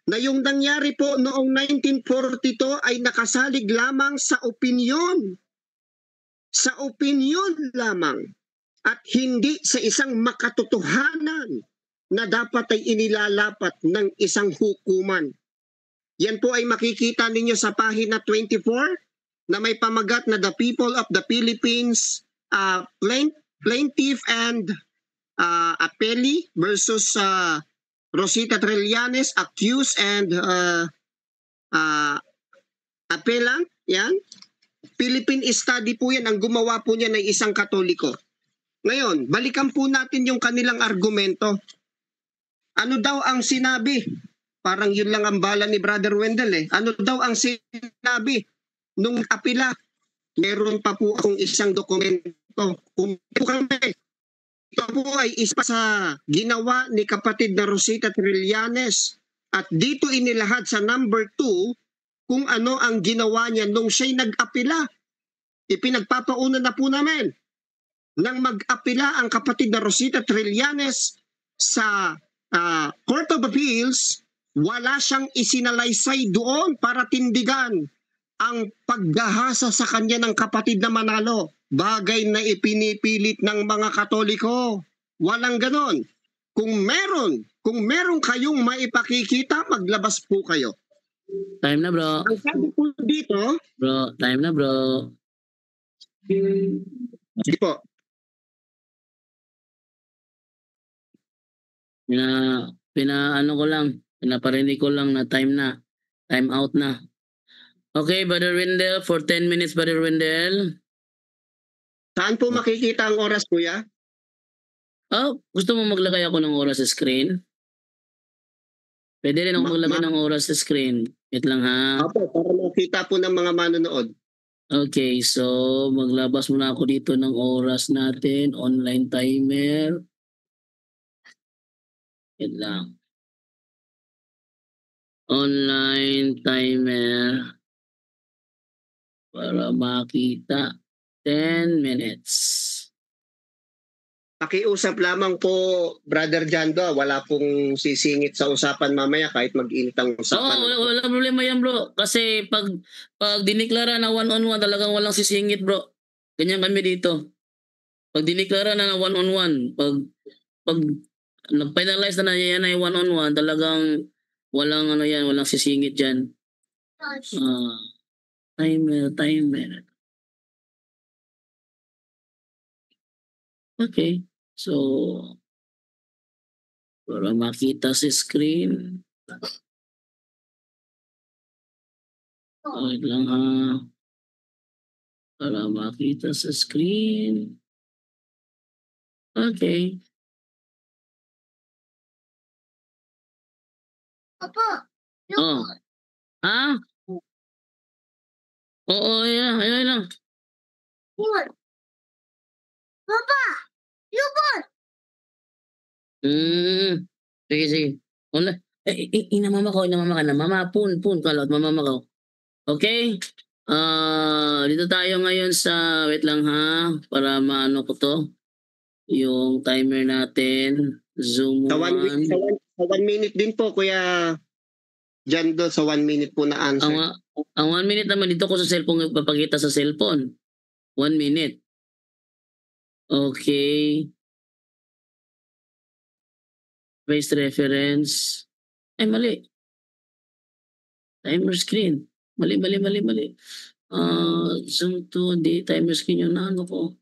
na yung nangyari po noong 1942 ay nakasalig lamang sa opinyon. Sa opinyon lamang. At hindi sa isang makatotohanan na dapat ay inilalapat ng isang hukuman. Yan po ay makikita ninyo sa pahina 24 na may pamagat na The People of the Philippines, Plaintiff and Appellee versus Rosita Trillanes, accused and appellant. Yan. Philippine study po yan. Ang gumawa po niya ng isang Katoliko. Ngayon, balikan po natin yung kanilang argumento. Ano daw ang sinabi? Parang yun lang ang bala ni Brother Wendell eh. Ano daw ang sinabi nung apila? Meron pa po akong isang dokumento. Kung ito po ay isa sa ginawa ni kapatid na Rosita Trillanes. At dito inilahad sa number 2 kung ano ang ginawa niya nung siya'y nag-apila. Ipinagpapauna na po namin nang mag-apila ang kapatid na Rosita Trillanes sa Court of Appeals, wala siyang isinalaysay doon para tindigan ang paggahasa sa kanya ng kapatid na Manalo. Bagay na ipinipilit ng mga Katoliko. Walang ganon. Kung meron kayong maipakikita, maglabas po kayo. Time na, bro. Ang sabi po dito, Bro, time na, bro. sige po, Pinaano ko lang, pinaparinig ko lang na time na. Time out na. Okay, Brother Wendell, for 10 minutes, Brother Wendell. saan po makikita ang oras, kuya? Oh, gusto mo maglagay ako ng oras sa screen? Pwede rin ako maglagay ng oras sa screen. Wait lang ha. Opo, para makita po ng mga manonood. Okay, so maglabas muna ako dito ng oras natin. Online timer. Wait lang. Online timer. Para makita. 10 minutes. Pakiusap lamang po, Brother Jando. Wala pong sisingit sa usapan mamaya kahit mag-init ang Oo, usapan. wala problema yan, bro. Kasi pag diniklara na one-on-one, talagang walang sisingit, bro. Ganyan kami dito. Pag diniklara na one-on-one, pag nag-finalize na yan ay one-on-one, talagang walang walang sisingit dyan. Timer. Okay. So, para makita sa screen. Wait lang ha. Para makita sa screen. Okay. Papa, Oh. Ha? Oo, ayan lang. yun. Papa, yun. Sige. Inamama ka na. Mama, pun, kalot, mamama ka. Okay? Dito tayo ngayon sa, wait lang ha, para maano ko to, yung timer natin. Zoom Sa 1 1. sa 1 minute din po, Kuya Jando, sa 1 minute po na answer. Ang 1 minute naman dito ko sa cellphone papakita sa cellphone. 1 minute. Okay. Base reference. Ay, mali. Timer screen. Mali. Zoom to, di timer screen yung naano ko.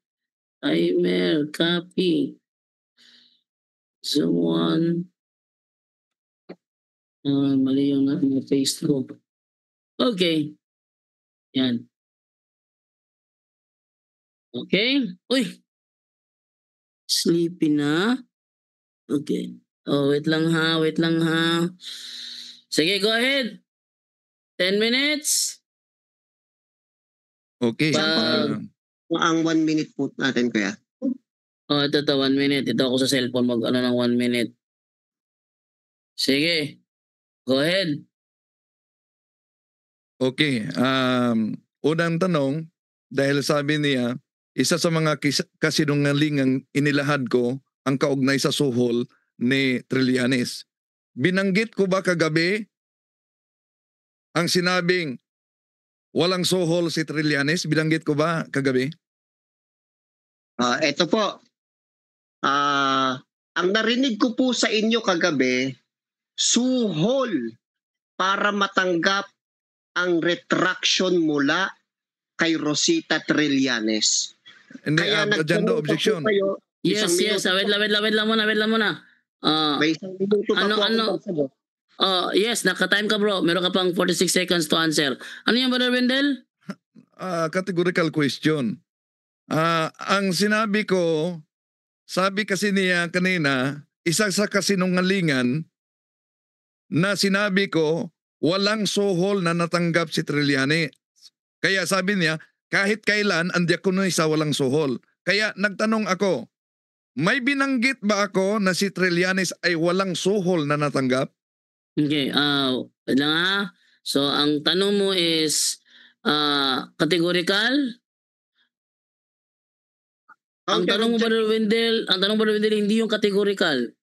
Timer, copy. Zoom 1. Mali yung face ko. Okay. Yan. Okay. Uy. Sleepy na. Okay. Oh, wait lang ha. Sige, go ahead. 10 minutes. Okay. Ang 1 minute po natin, Kuya. Oh, ito 1 minute. Ito ako sa cellphone ng 1 minute. Sige. Go ahead. Okay. Unang tanong, dahil sabi niya, isa sa mga kasinungalingang inilahad ko ang kaugnay sa suhol ni Trillanes. Binanggit ko ba kagabi ang sinabing walang suhol si Trillanes? Binanggit ko ba kagabi? Ito po. Ang narinig ko po sa inyo kagabi, suhol para matanggap ang retraction mula kay Rosita Trillanes. Hindi, Kaya Jando, objection. Yes. Wait lang muna. May isang minuto pa po akong sasagot. Yes, naka-time ka bro. Meron ka pang 46 seconds to answer. Ano yung Brother Wendell? Categorical question. Ang sinabi ko, sabi kasi niya kanina, isa sa kasinungalingan na sinabi ko, walang suhol na natanggap si Trillanes. Kaya sabi niya, kahit kailan ang diakonisa walang suhol. Kaya nagtanong ako, may binanggit ba ako na si Trillanes ay walang suhol na natanggap? Okay, wait lang ha. So, ang tanong mo is categorical? Ang tanong mo Brother Wendell, hindi yung categorical.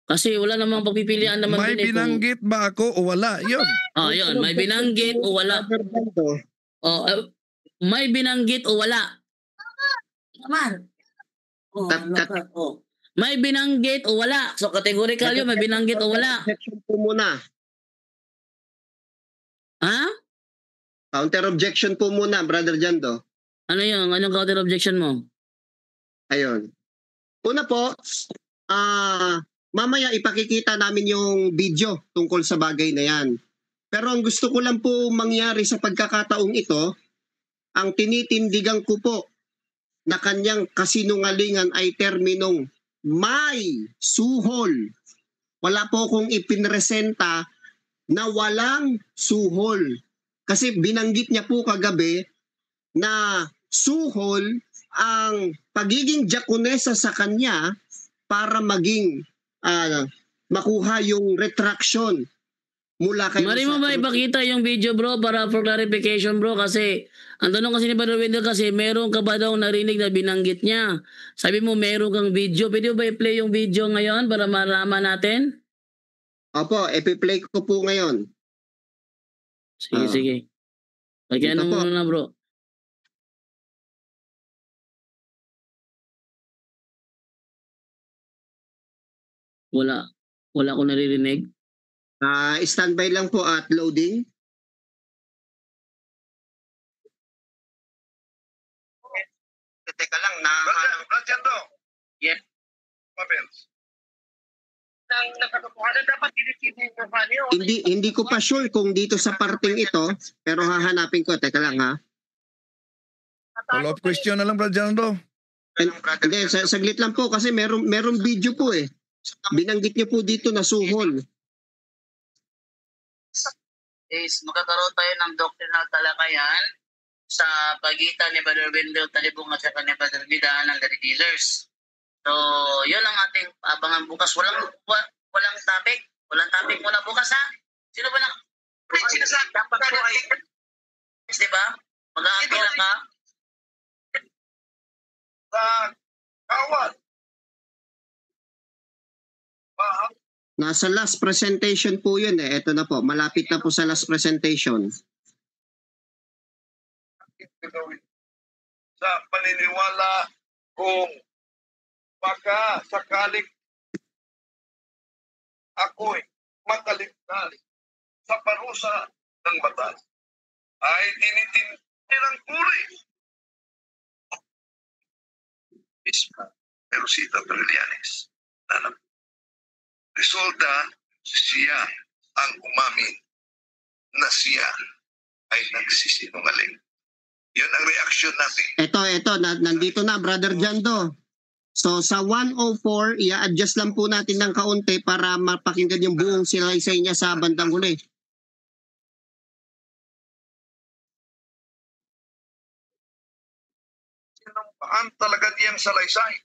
Kasi wala namang pagpipilian naman May din binanggit ba ako o wala? Yun. Yun, may binanggit o wala. May binanggit o wala. Naman. May binanggit o wala. So categorical yun, may binanggit o wala. Objection po muna. Ha? Counter objection po muna, Brother Jando. Ano yun? Anong counter objection mo? Ayun. Una po, mamaya ipakikita namin yung video tungkol sa bagay na yan. Pero ang gusto ko lang po mangyari sa pagkakataong ito, ang tinitindigan ko po na kanyang kasinungalingan ay terminong may suhol. Wala po akong ipinresenta na walang suhol. Kasi binanggit niya po kagabi na suhol ang pagiging diakonesa sa kanya para maging makuha yung retraction mula kay Mari mo ba ipakita yung video bro para for clarification bro kasi ang tanong kasi ni Brother Wendell kasi meron ka ba daw narinig na binanggit niya? Sabi mo meron kang video. Pwede ba i-play yung video ngayon para malaman natin? Opo, ipi-play ko po ngayon. Sige. Lagyan Ito mo po. na bro. Wala ko naririnig. Standby lang po at loading. Teka lang na Jando. Yeah. hindi ko pa sure kung dito sa parting ito, pero hahanapin ko. Teka lang ha. Follow-up question na lang, Brad Jando. Hindi, saglit lang po kasi meron video po eh. Binanggit niyo po dito na suhol. Is magkakaroon tayo ng doctrinal talakayan sa pagitan ni Brother Wendell Talibong at saka ni Brother Midan ng The Dealers. So, yun ang ating abangan bukas. Walang topic. Walang topic muna bukas ha. Sino ba na? Dapat po ay di ba? Mag-aapila ka. Kawat. Nasa last presentation po yun eh. Ito na po, malapit na po sa last presentation. Sa paniniwala kung baka sakaling ako'y makaligtas sa parusa ng batas ay tinitindirang puri. Mismo, Rosita Trillanes. Resulta, siya ang umamin na siya ay nagsisinungaling. Yun ang reaksyon natin. Ito, nandito na, Brother Jando. So sa 104, i-adjust lang po natin ng kaunti para mapakinggan yung buong silaysay niya sa bandang huli. Sinumpaan talaga niyang salaysay.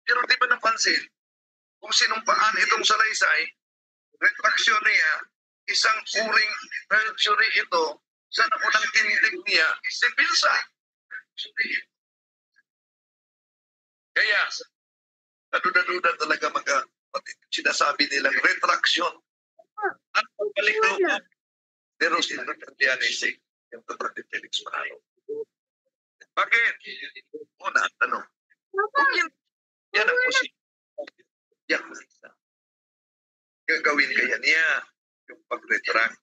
Pero di ba napansin, kung sinumpaan itong salaysay, retraksyon niya, isang uring perjury ito, sa naunang tindig niya, si Pilsa. Kaya, naduda-duda talaga mga sinasabi nilang retraksyon. At pagbalik loob, pero sinunod-Trillanes yung kapatid Felix Manalo. Bakit? Una, ang tanong. Kung yan ang posisyon, yan ang isa. Gagawin kaya niya yung pag-retract.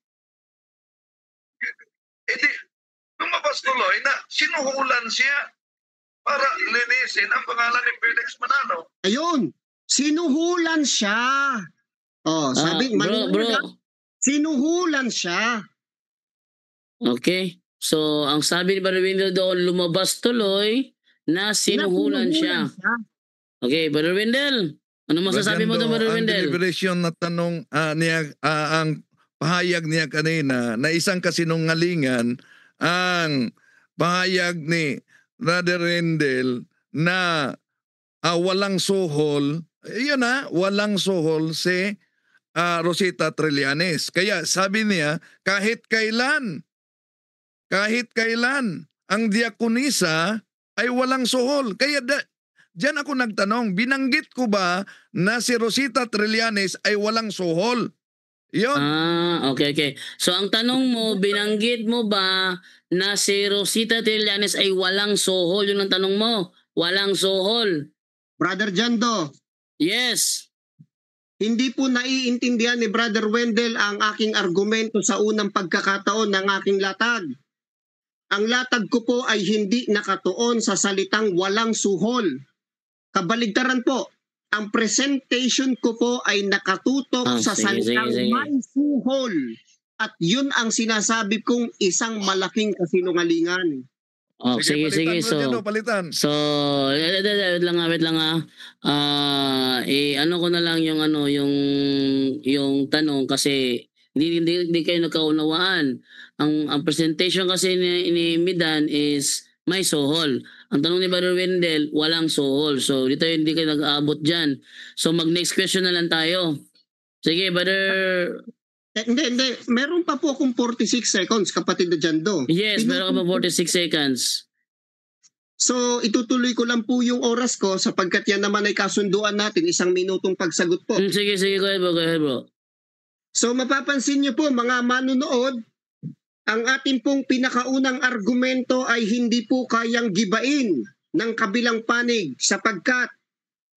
E di, lumabas tuloy na sinuhulan siya para linisin ang pangalan ni Felix Manalo. Ayun, sinuhulan siya. Oh, sabi, Bro. sinuhulan siya. Okay. So, ang sabi ni Brother Wendell doon, lumabas tuloy na sinuhulan siya. Okay, Brother Wendell. Ano masasabi mo doon, Brother Ang Wendell? deliberation na tanong niya, ang pahayag niya kanina na isang kasinungalingan, ang pahayag ni Brother Wendell na walang suhol, walang suhol si Rosita Trillanes. Kaya sabi niya, kahit kailan ang diakonisa ay walang suhol. Kaya diyan ako nagtanong, binanggit ko ba na si Rosita Trillanes ay walang suhol? Yun. Okay. So, ang tanong mo, binanggit mo ba na si Rosita Trillanes ay walang suhol? Yun ang tanong mo. Walang suhol. Brother Jando, Yes. hindi po naiintindihan ni Brother Wendell ang aking argumento sa unang pagkakataon ng aking latag. Ang latag ko po ay hindi nakatuon sa salitang walang suhol. Kabaligtaran po, ang presentation ko po ay nakatutok sa salitang sige. may suhol. At yun ang sinasabi kong isang malaking kasinungalingan. Oh, sige. Palitan. So, wait lang ano ko na lang yung yung tanong kasi hindi kayo nagkaunawaan. Ang presentation kasi ni Midan is may suhol. Ang tanong ni Brother Wendell, walang suhol. So, dito hindi kayo nag-aabot diyan. So, mag-next question na lang tayo. Sige, Brother. Hindi. Meron pa po akong 46 seconds, kapatid na Jando. Yes, meron ka pa 46 seconds. So, itutuloy ko lang po yung oras ko sapagkat yan naman ay kasunduan natin, 1 minutong pagsagot po. Sige, go ahead, bro. So, mapapansin niyo po mga manunood, ang ating pong pinakaunang argumento ay hindi po kayang gibain ng kabilang panig sapagkat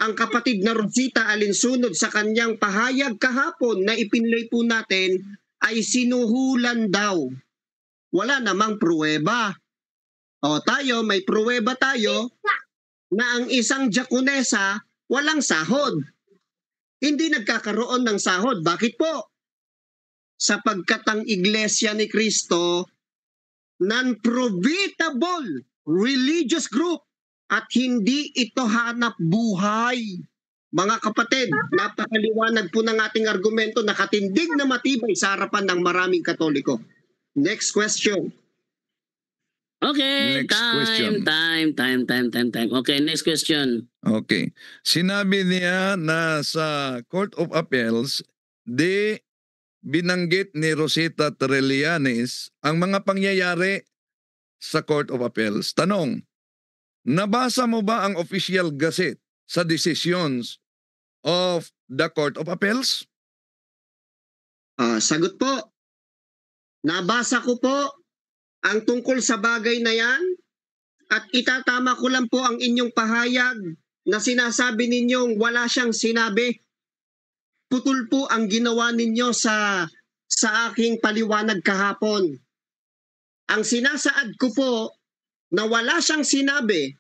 ang kapatid na Rosita alinsunod sa kanyang pahayag kahapon na ipinlay po natin ay sinuhulan daw. Wala namang pruweba. O tayo, may pruweba tayo na ang isang diakonesa walang sahod. Hindi nagkakaroon ng sahod. Bakit po? Sapagkat ang Iglesia ni Cristo non-profitable religious group at hindi ito hanap buhay. Mga kapatid, napakaliwanag po ng ating argumento, nakatindig na matibay sa harapan ng maraming Katoliko. Next question. Okay, Next question. time. Okay, next question. Okay. Sinabi niya na sa Court of Appeals, binanggit ni Rosita Trillanes ang mga pangyayari sa Court of Appeals. Tanong, nabasa mo ba ang official gazette sa decisions of the Court of Appeals? Sagot po, nabasa ko po ang tungkol sa bagay na yan at itatama ko lang po ang inyong pahayag na sinasabi ninyong wala siyang sinabi. Putol po ang ginawa ninyo sa aking paliwanag kahapon. Ang sinasaad ko po na wala siyang sinabi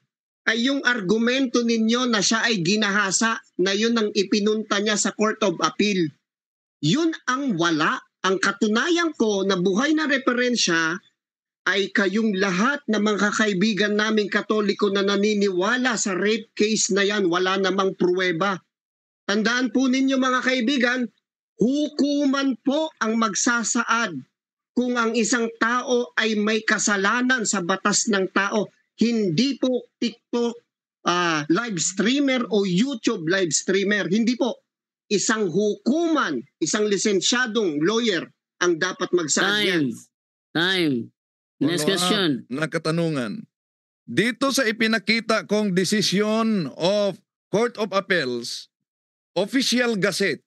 ay yung argumento ninyo na siya ay ginahasa na yun ang ipinunta niya sa Court of Appeal. Yun ang wala. Ang katunayan ko na buhay na referensya ay kayong lahat na mga kaibigan naming Katoliko na naniniwala sa rape case na yan, wala namang pruweba. Tandaan po ninyo mga kaibigan, hukuman po ang magsasaad kung ang isang tao ay may kasalanan sa batas ng tao. Hindi po TikTok live streamer o YouTube live streamer. Hindi po. Isang hukuman, isang lisensyadong lawyer ang dapat magsaad yan. Time. Next question. Na katanungan. Dito sa ipinakita kong desisyon of Court of Appeals, Official Gazette,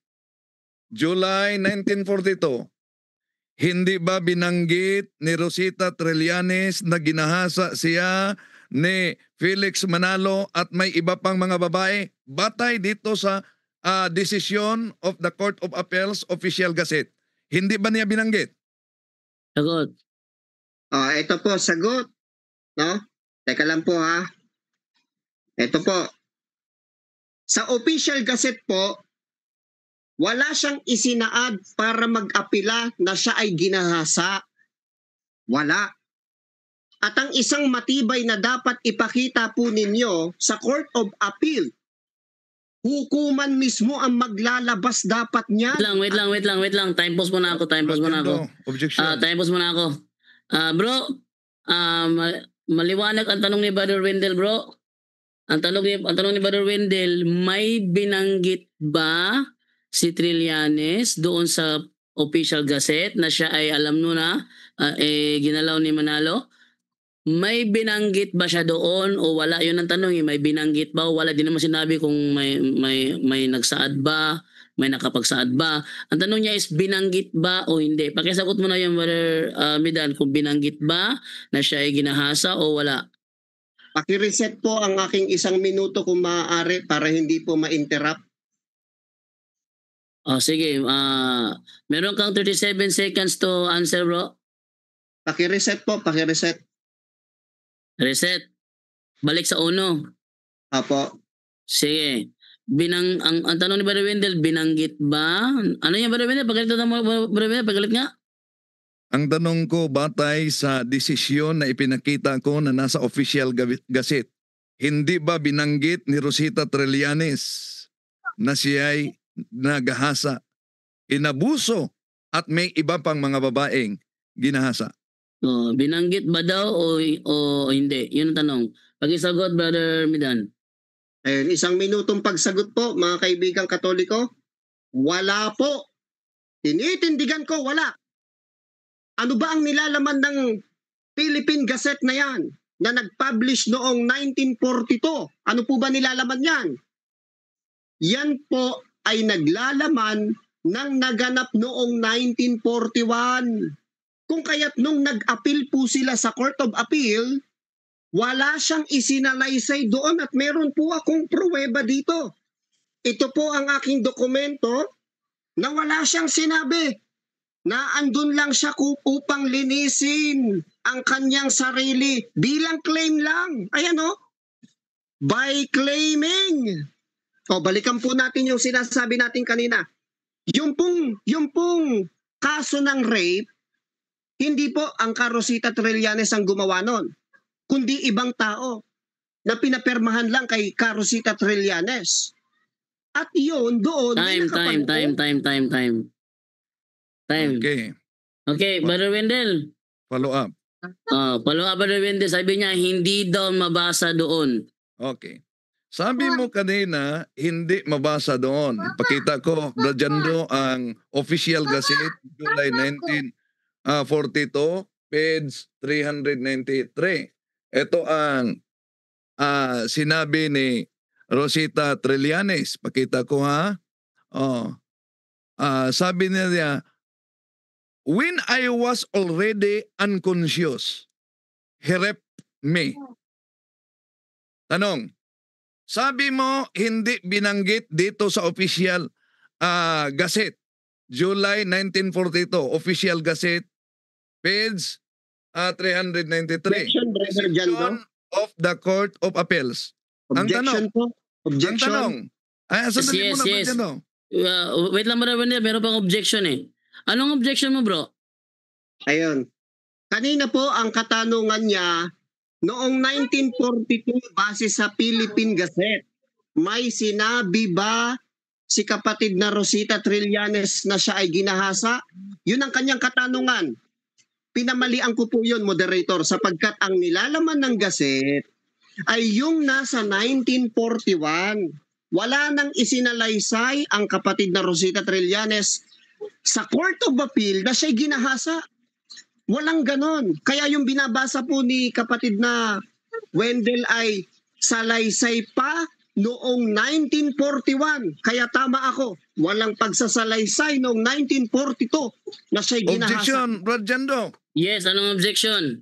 July 1942, hindi ba binanggit ni Rosita Trillanes na ginahasa siya ni Felix Manalo at may iba pang mga babae? Batay dito sa decision of the Court of Appeals, Official Gazette. Hindi ba niya binanggit? Sagot. Ito po, sagot. No? Teka lang po ha. Ito po. Sa Official Gazette po, wala siyang isinaad para mag-apila na siya ay ginahasa. Wala. At ang isang matibay na dapat ipakita po ninyo sa Court of Appeal, hukuman mismo ang maglalabas dapat niyan. Wait lang. Time pause muna ako. Objection. Time pause muna ako. Bro, maliwanag ang tanong ni Brother Wendell, bro. Ang tanong ni Brother Wendell, may binanggit ba si Trillanes doon sa Official Gazette na siya ay alam nyo na ginalaw ni Manalo? May binanggit ba siya doon o wala? Yun ang tanong, may binanggit ba o wala? Di naman sinabi kung may nagsaad ba, may nakapagsaad ba. Ang tanong niya is binanggit ba o hindi. Pakisagot mo na yung Brother Midan kung binanggit ba na siya ay ginahasa o wala. Paki-reset po ang aking 1 minuto kung maaari para hindi po ma-interrupt. Sige, meron kang 37 seconds to answer, bro. Paki-reset po, paki-reset. Reset. Balik sa uno. Apo. Sige. Ang tanong ni Brother Wendell, binanggit ba? Ano yan, Brother Wendell? Pagalit mo, Brother Wendell, pagalit nga. Ang tanong ko batay sa desisyon na ipinakita ko na nasa Official Gazette, hindi ba binanggit ni Rosita Trillanes na siya ay nagahasa, inabuso at may iba pang mga babaeng ginahasa? Binanggit ba daw o hindi? Yun ang tanong. Pag-isagot, Brother Midan. Ayun, 1 minutong pagsagot po, mga kaibigang Katoliko. Wala po. Tinitindigan ko, wala. Ano ba ang nilalaman ng Philippine Gazette na yan na nag-publish noong 1942? Ano po ba nilalaman yan? Yan po ay naglalaman ng naganap noong 1941. Kung kaya't nung nag-appeal po sila sa Court of Appeal, wala siyang isinalaysay doon at meron po akong pruweba dito. Ito po ang aking dokumento na wala siyang sinabi. Na andun lang siya upang linisin ang kanyang sarili bilang claim lang. Ayan o. By claiming. Balikan po natin yung sinasabi natin kanina. Yung pong kaso ng rape, hindi po ang Rosita Trillanes ang gumawa nun, kundi ibang tao na pinapermahan lang kay Rosita Trillanes. At yun, doon... Time. Okay, Brother Wendell. Follow up. Follow up, Brother Wendell. Sabi niya, hindi daw mabasa doon. Okay. Sabi mo kanina, hindi mabasa doon. Pakita ko, Brajando, ang Official Gazette, July 1942, page 393. Ito ang sinabi ni Rosita Trillanes. Pakita ko ha. Oh. Sabi niya, when I was already unconscious, he raped me. Tanong, sabi mo hindi binanggit dito sa official gazette, July 1942, official gazette, page 393. Objection, Brother Jando. Decision of the Court of Appeals. Ang Objection po. Ang Objection. tanong, sandali Yes, muna, yes. Brad Jando. Wait lang, Brother Wendell. Meron pang objection eh. Anong objection mo, bro? Ayun. Kanina po ang katanungan niya, noong 1942 base sa Philippine Gazette, may sinabi ba si kapatid na Rosita Trillanes na siya ay ginahasa? Yun ang kanyang katanungan. Pinamalian ko po yun, moderator, sapagkat ang nilalaman ng Gazette ay yung nasa 1941. Wala nang isinalaysay ang kapatid na Rosita Trillanes sa Court of Appeal na siya'y ginahasa. Walang ganon. Kaya yung binabasa po ni kapatid na Wendell ay salaysay pa noong 1941. Kaya tama ako. Walang pagsasalaysay noong 1942 na siya'y ginahasa. Objection, Brad Jando. Yes, anong objection?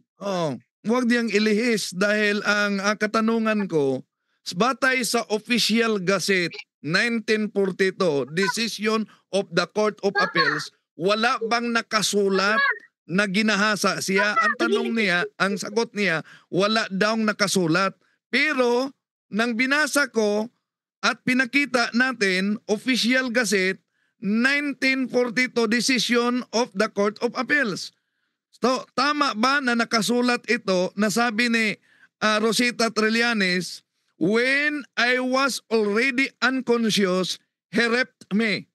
Huwag niyang ilihis dahil ang katanungan ko, batay sa official gazette 1942, decision of the Court of Appeals, wala bang nakasulat na ginahasa siya? Ang tanong niya, ang sagot niya, wala daw nakasulat. Pero nang binasa ko at pinakita natin, official gazette 1942, decision of the Court of Appeals. So, tama ba na nakasulat ito na sabi ni Rosita Trillanes, when I was already unconscious, he raped me?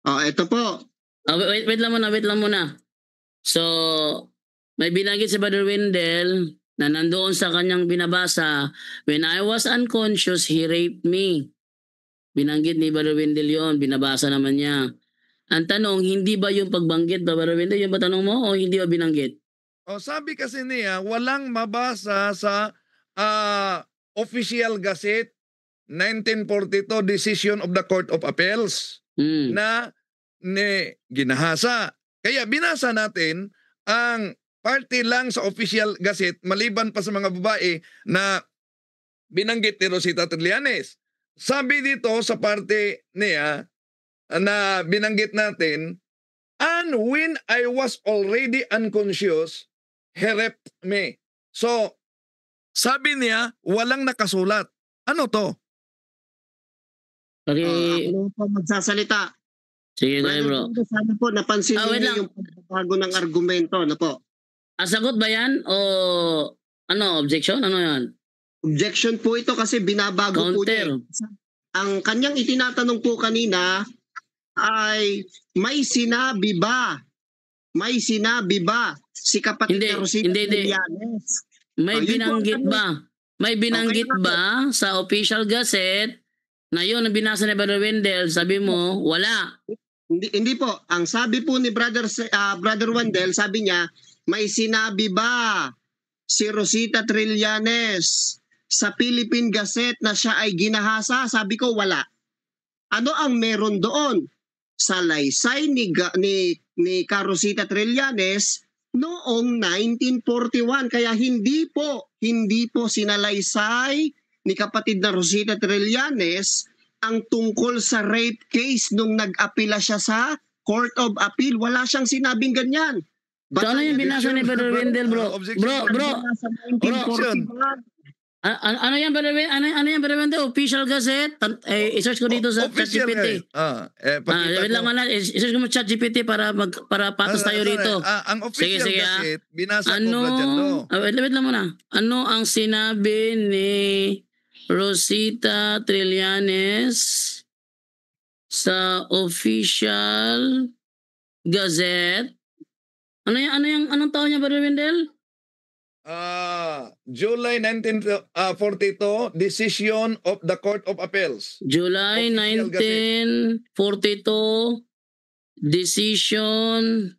Ito po. Wait lang muna. So, may binanggit si Brother Wendell na nandoon sa kanyang binabasa, when I was unconscious, he raped me. Binanggit ni Brother Wendell yun, binabasa naman niya. Ang tanong, hindi ba yung pagbanggit, Brother Wendell, yung ba tanong mo o hindi ba binanggit? Sabi kasi niya, walang mabasa sa official gazette 1942, decision of the Court of Appeals na ginahasa. Kaya binasa natin ang parte lang sa official gazette maliban pa sa mga babae na binanggit ni Rosita Trillanes. Sabi dito sa parte niya na binanggit natin, and when I was already unconscious, he raped me. So, sabi niya, walang nakasulat. Ano to? Okay. Ako po magsasalita. Sige, tayo bro. Sana po napansin wait niyo lang. yung pagbabago ng argumento. Ano po? Sagot ba yan o ano, objection? Ano yan? Objection po ito kasi binabago po niya. Counter. Ang kanyang itinatanong po kanina ay may sinabi ba si kapatid Hindi, na Rosita hindi. Trillanes? May Yun po ang binanggit tanong. ba? May binanggit Okay, ba sa official gazette na yun ang binasa ni Brother Wendell? Sabi mo, wala. Hindi po. Ang sabi po ni Brother Wendell, sabi niya, may sinabi ba si Rosita Trillanes sa Philippine Gazette na siya ay ginahasa? Sabi ko, wala. Ano ang meron doon? Salaysay ni Rosita Trillanes noong 1941. Kaya hindi po sinalaysay ni kapatid na Rosita Trillanes ang tungkol sa rape case nung nag-apila siya sa Court of Appeal. Wala siyang sinabing ganyan. So ano yung binasa ni Brother Wendell, bro? Objection. Bro. Sa 1941. Ano yan, Brother Wendell? Ano yan, Brother Wendell? Official gazette? I-search ko dito sa Official ChatGPT. pakita Wait lang ko. muna. I-search ko mo ChatGPT para patos tayo rito. Ang official Sige, gazette, binasa Ano? ko, Brad Jando. Wait lang muna. Ano ang sinabi ni Rosita Trillanes sa official gazette? Anong taon niya, Brother Wendell? July 1942, decision of the Court of Appeals. July Official 1942, decision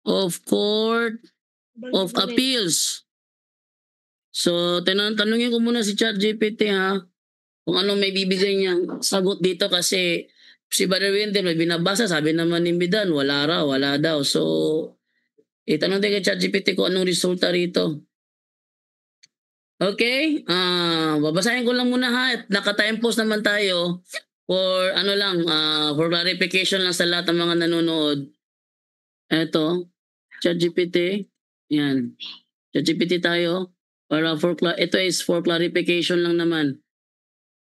of Court of Appeals. So, tanungin ko muna si ChatGPT ha, kung ano may bibigay niyang sagot dito kasi si Brother Wendell may binabasa, sabi naman ni Midan, wala raw, wala daw. So, itanong din kay ChatGPT kung anong resulta rito. Okay, babasahin ko lang muna ha, at naka-time post naman tayo for ano lang, for clarification lang sa lahat ng mga nanonood. Eto, ChatGPT, yan. ChatGPT tayo. Ito is for clarification lang naman.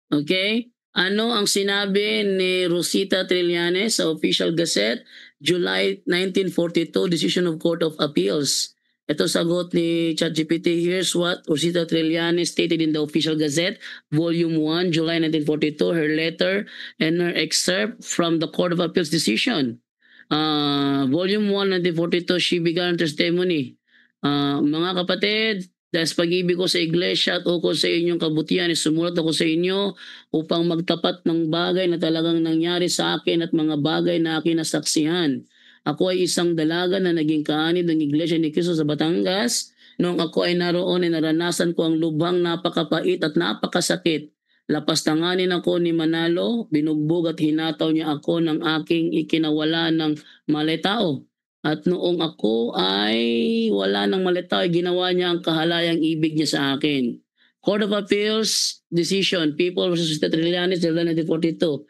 Okay? Ano ang sinabi ni Rosita Trillanes sa Official Gazette, July 1942, Decision of Court of Appeals? Ito sagot ni ChatGPT. Here's what Rosita Trillanes stated in the Official Gazette, Volume 1, July 1942, her letter and her excerpt from the Court of Appeals decision. Volume 1, 1942, she began testimony. Mga kapatid, dahil sa pag-ibig ko sa iglesia at ukol sa inyong kabutihan, sumulat ako sa inyo upang magtapat ng bagay na talagang nangyari sa akin at mga bagay na akin nasaksihan. Ako ay isang dalaga na naging kaanib ng Iglesia ni Cristo sa Batangas. Noong ako ay naroon ay naranasan ko ang lubhang napakapait at napakasakit. Lapastanganin ako ni Manalo, binugbog at hinataw niya ako ng aking ikinawala ng maletao. At noong ako ay wala ng malitaw, ginawa niya ang kahalayang ibig niya sa akin. Court of Appeals decision, People v. Trillanes, July 1942.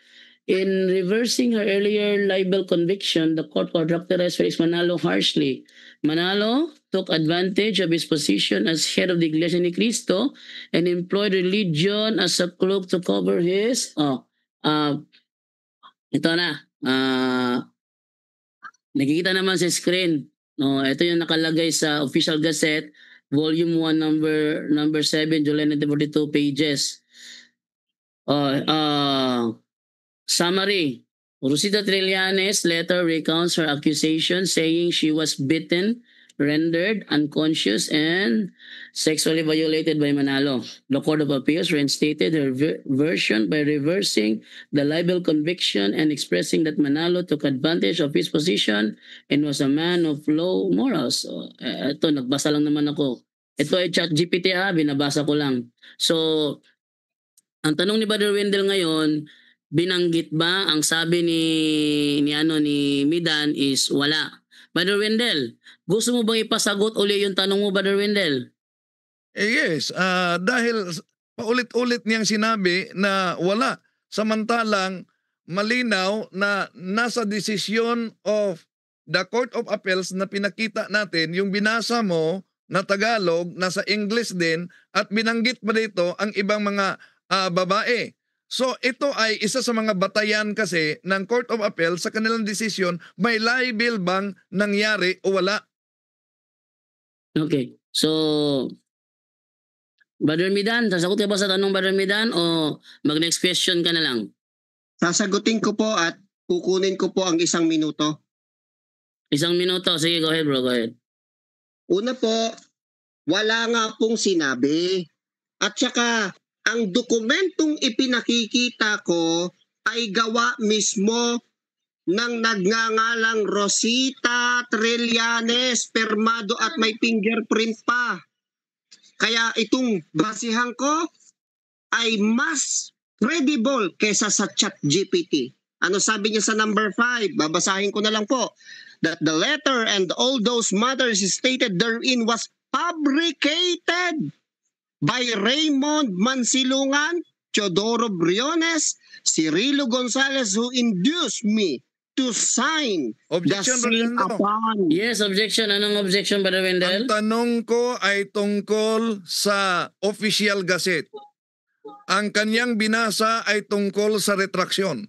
In reversing her earlier libel conviction, the court characterized Felix Manalo harshly. Manalo took advantage of his position as head of the Iglesia ni Cristo and employed religion as a cloak to cover his... ito na. Nakikita naman sa screen. No, ito yung nakalagay sa Official Gazette, Volume 1, number 7, July 1942 pages. Summary. Rosita Trillanes' letter recounts her accusation saying she was beaten, rendered unconscious, and sexually violated by Manalo. The Court of Appeals reinstated her version by reversing the libel conviction and expressing that Manalo took advantage of his position and was a man of low morals. So, ito, nagbasa lang naman ako. Ito ay ChatGPT binabasa ko lang. So, ang tanong ni Brother Wendell ngayon, binanggit ba ang sabi ni Midan is wala. Brother Wendell, gusto mo bang ipasagot uli yung tanong mo, Brother Wendell? Yes, dahil paulit-ulit niyang sinabi na wala. Samantalang malinaw na nasa decision of the Court of Appeals na pinakita natin, yung binasa mo na Tagalog, nasa English din, at binanggit pa dito ang ibang mga babae. So ito ay isa sa mga batayan kasi ng Court of Appeal sa kanilang desisyon, may libel bang nangyari o wala? Okay. So, Brother Midan, sasagot ka ba sa tanong, Brother Midan, o mag-next question ka na lang? Sasagutin ko po at kukunin ko po ang 1 minuto. 1 minuto. Sige, go ahead bro, go ahead. Una po, wala nga pong sinabi. At saka, ang dokumentong ipinakikita ko ay gawa mismo ng nagngangalang Rosita Trillanes, permado at may fingerprint pa. Kaya itong basihan ko ay mas credible kesa sa ChatGPT. Ano sabi niya sa number 5? Babasahin ko na lang po. That the letter and all those matters stated therein was fabricated by Raymond Mansilungan, Teodoro Briones, Cirilo Gonzalez, who induced me to sign Objection, the seal Brother Wendell. upon. Yes, objection. Anong objection, Brother Wendell? Ang tanong ko ay tungkol sa Official Gazette. Ang kanyang binasa ay tungkol sa retraksyon.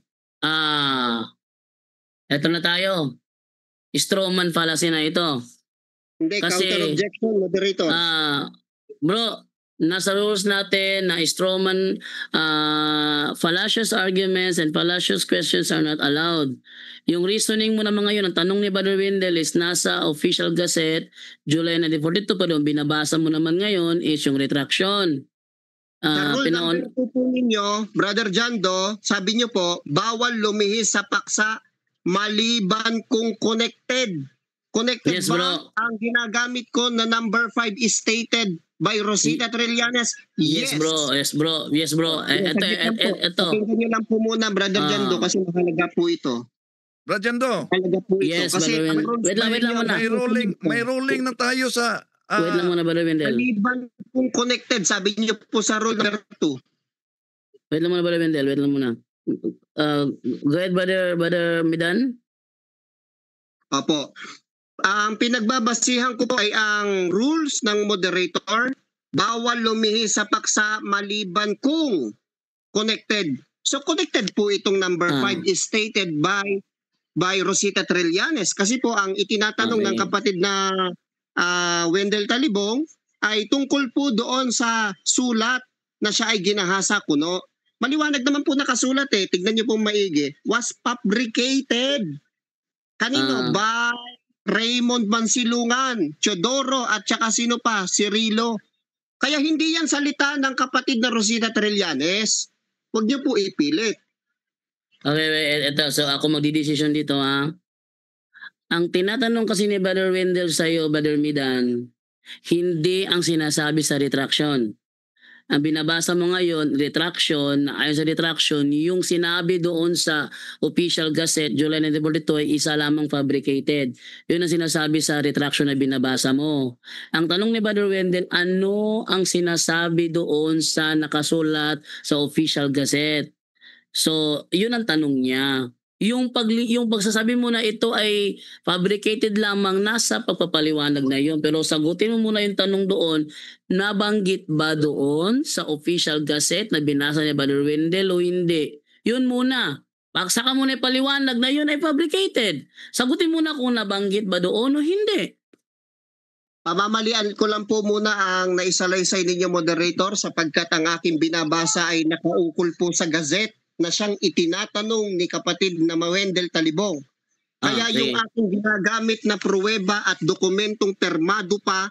Eto na tayo. Strawman fallacy na ito. Hindi, Kasi, counter-objection, moderator. Bro, nasa rules natin na strawman fallacious arguments and fallacious questions are not allowed. Yung reasoning mo naman ngayon, ang tanong ni Brother Wendell is nasa Official Gazette, July 1942, pero binabasa mo naman ngayon is yung retraction. Sa rule number 2 po ninyo, Brother Jando, sabi niyo po, bawal lumihis sa paksa maliban kung connected. Connected Yes, ba? bro. Ang ginagamit ko na number 5 is stated by Rosita Trillanes? Yes, bro. Yes, bro. Yes, bro. Ito. Pakinggan niyo lang po muna, Brother Jando, kasi mahalaga po ito. Brajando, Mahalaga po ito. Yes, Kasi Brother ang Wendell. rules Wait lang ninyo, muna. may ruling na tayo sa Wait lang muna, Brother Wendell. maliban kung connected, sabi niyo po sa rule number 2. Wait lang muna, Brother Wendell. Wait lang muna. Go ahead, Brother Midan. Opo. Ang pinagbabasihan ko po ay ang rules ng moderator. Bawal lumihis sa paksa maliban kung connected. So connected po itong number 5 is stated by Rosita Trillanes. Kasi po ang itinatanong ng kapatid na Wendell Talibong ay tungkol po doon sa sulat na siya ay ginahasa kuno. Maliwanag naman po nakasulat Tignan niyo po maigi. Was fabricated. Kanino? By Raymond Mansilungan, Teodoro at saka sino pa? Cirilo. Kaya hindi yan salita ng kapatid na Rosita Trillanes. Huwag niyo po ipilit. Okay, wait. Ito. So, ako magdidesisyon dito, ha? Ang tinatanong kasi ni Brother Wendell sa'yo, Brother Midan, hindi ang sinasabi sa retraction. Ang binabasa mo ngayon, retraction, ayon sa retraction, yung sinabi doon sa official gazette, July 1942, ay isa lamang fabricated. Yun ang sinasabi sa retraction na binabasa mo. Ang tanong ni Brother Wendell, ano ang sinasabi doon sa nakasulat sa official gazette? So, yun ang tanong niya. Yung pagsasabi mo na ito ay fabricated lamang, nasa pagpapaliwanag na yun. Pero sagutin mo muna yung tanong doon, nabanggit ba doon sa official gazette na binasa ni Brother Wendell o hindi? Yun muna. Saka mo na ipaliwanag na yun ay fabricated. Sagutin muna kung nabanggit ba doon o hindi. Pamamalian ko lang po muna ang naisalaysay ninyo, moderator, sapagkat ang aking binabasa ay nakaukol po sa gazette na siyang itinatanong ni kapatid na Wendell Talibong. Kaya yung aking ginagamit na pruweba at dokumentong permado pa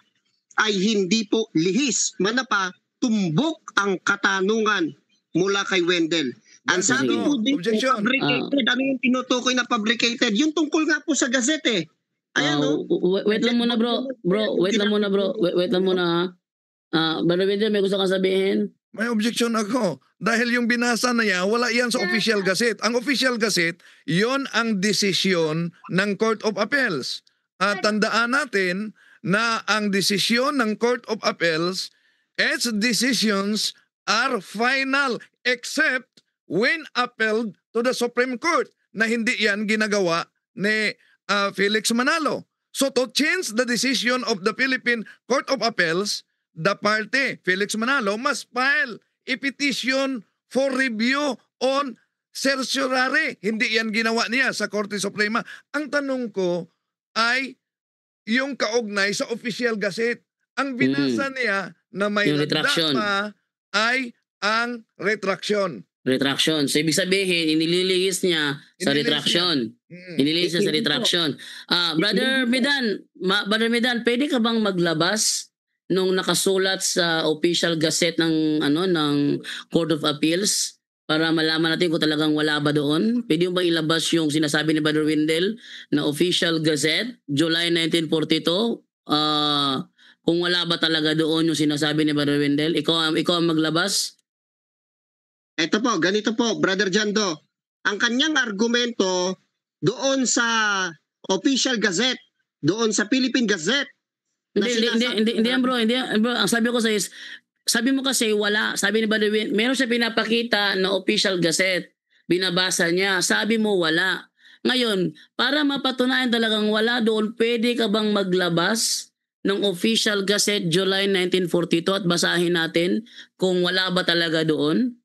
ay hindi po lihis. Manapa, tumbok ang katanungan mula kay Wendell. Ang sabi po dito, fabricated. Ano yung tinutukoy na fabricated? Yung tungkol nga po sa gazette Ayan wait lang muna bro. Wait lang muna ha. Brother Wendell, may gusto kang sabihin? May objection ako. Dahil yung binasa na yan, wala yan sa official gazette. Ang official gazette, yon ang desisyon ng Court of Appeals. At tandaan natin na ang desisyon ng Court of Appeals, its decisions are final except when appealed to the Supreme Court, na hindi yan ginagawa ni Felix Manalo. So to change the decision of the Philippine Court of Appeals, the party, Felix Manalo, must file a petition for review on certiorari. Hindi yan ginawa niya sa Korte Suprema. Ang tanong ko ay yung kaugnay sa official gazette. Ang binasa niya na may retraction pa ay ang retraction. Retraction. So, ibig sabihin, inililihis niya sa retraction. Inilihis niya sa retraction. Brother Medan, pwede ka bang maglabas nung nakasulat sa official gazette ng Court of Appeals para malaman natin kung talagang wala ba doon? Pwede mo ba ilabas yung sinasabi ni Brother Wendell na official gazette, July 1942? Kung wala ba talaga doon yung sinasabi ni Brother Wendell? Ikaw ang maglabas? Ito po, ganito po, Brother Jando. Ang kanyang argumento doon sa official gazette, doon sa Philippine Gazette, Hindi bro. Ang sabi ko sa is, sabi mo kasi wala. Sabi ni Brother Wendell, meron siya pinapakita na official gazette. Binabasa niya. Sabi mo wala. Ngayon, para mapatunayan talagang wala doon, pwede ka bang maglabas ng official gazette July 1942 at basahin natin kung wala ba talaga doon?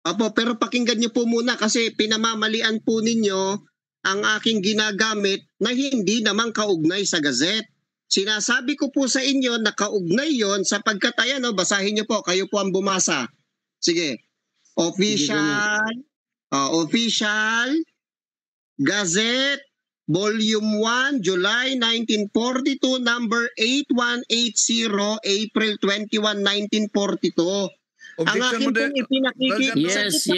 Opo, pero pakinggan niyo po muna kasi pinamamalian po ninyo ang aking ginagamit na hindi naman kaugnay sa gazette. Sinasabi ko po sa inyo na kaugnay yon sapagkat ayan basahin niyo po, kayo po ang bumasa. Sige. Official Gazette Volume 1, July 1942, number 8180, April 21, 1942. Ang akin pong ipinakikita. Yes.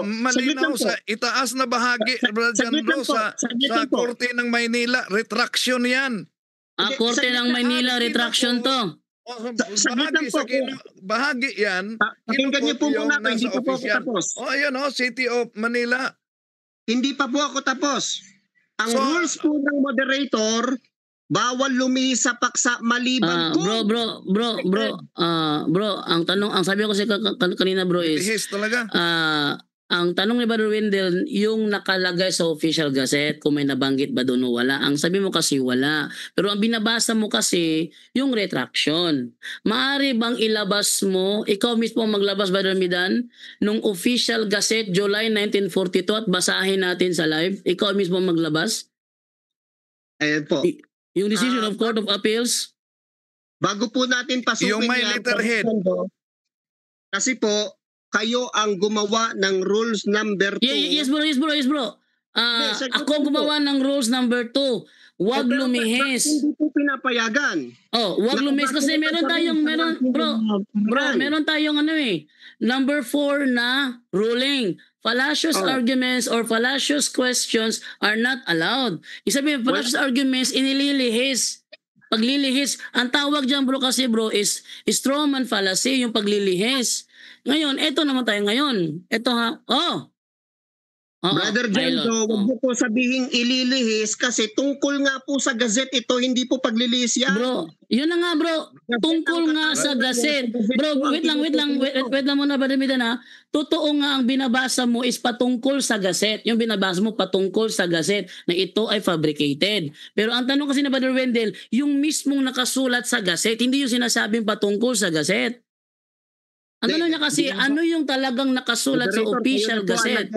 Malinaw sa itaas na bahagi, Brother Jando, sa Korte ng Maynila. Retraction yan. Hindi, Korte saglit ng lang, Maynila, hindi ba retraction po- to. Oh, saglit lang po. bahagi yan. Pakinggan niyo po Kinukot yung muna ako, hindi nasa pa po ako official. tapos. Oh, ayan oh, City of Manila. Hindi pa po ako tapos. Ang So, rules po ng moderator, bawal lumihis sa paksa maliban kung Bro, ang tanong, ang sabi ko kasi kanina bro is, Lihis talaga. ang tanong ni Brother Wendell, yung nakalagay sa official gazette, kung may nabanggit ba doon o wala. Ang sabi mo kasi wala. Pero ang binabasa mo kasi, yung retraction. Maari bang ilabas mo, ikaw mismo ang maglabas, Brother Midan, nung official gazette, July 1942 at basahin natin sa live? Ikaw mismo ang maglabas? Ayan po. Yung decision of Court of Appeals? Bago po natin pasukin Yung may yan, letterhead. kasi po, kayo ang gumawa ng rules number 2. Yes bro. sagot Ako ko po. gumawa ng rules number 2. Huwag lumihis. Hindi po pinapayagan. Huwag lumihis kasi meron tayong number 4 na ruling. Fallacious arguments or fallacious questions are not allowed. Isabihin, fallacious arguments, inililihis. Paglilihis. Ang tawag dyan bro kasi bro is strawman fallacy, yung paglilihis. Ngayon, eto naman tayo ngayon. Eto ha. Brother Jendo, huwag mo po sabihing ililihis kasi tungkol nga po sa gazette ito, hindi po paglilihis yan. Bro, yun na nga bro. Tungkol nga sa gazette. Bro, wait lang muna Brother Midan ha. Totoo nga ang binabasa mo is patungkol sa gazette. Yung binabasa mo patungkol sa gazette na ito ay fabricated. Pero ang tanong kasi na Brother Wendell, yung mismong nakasulat sa gazette, hindi yung sinasabing patungkol sa gazette. Ang tanong niya kasi, ano yung talagang nakasulat sa official gazette?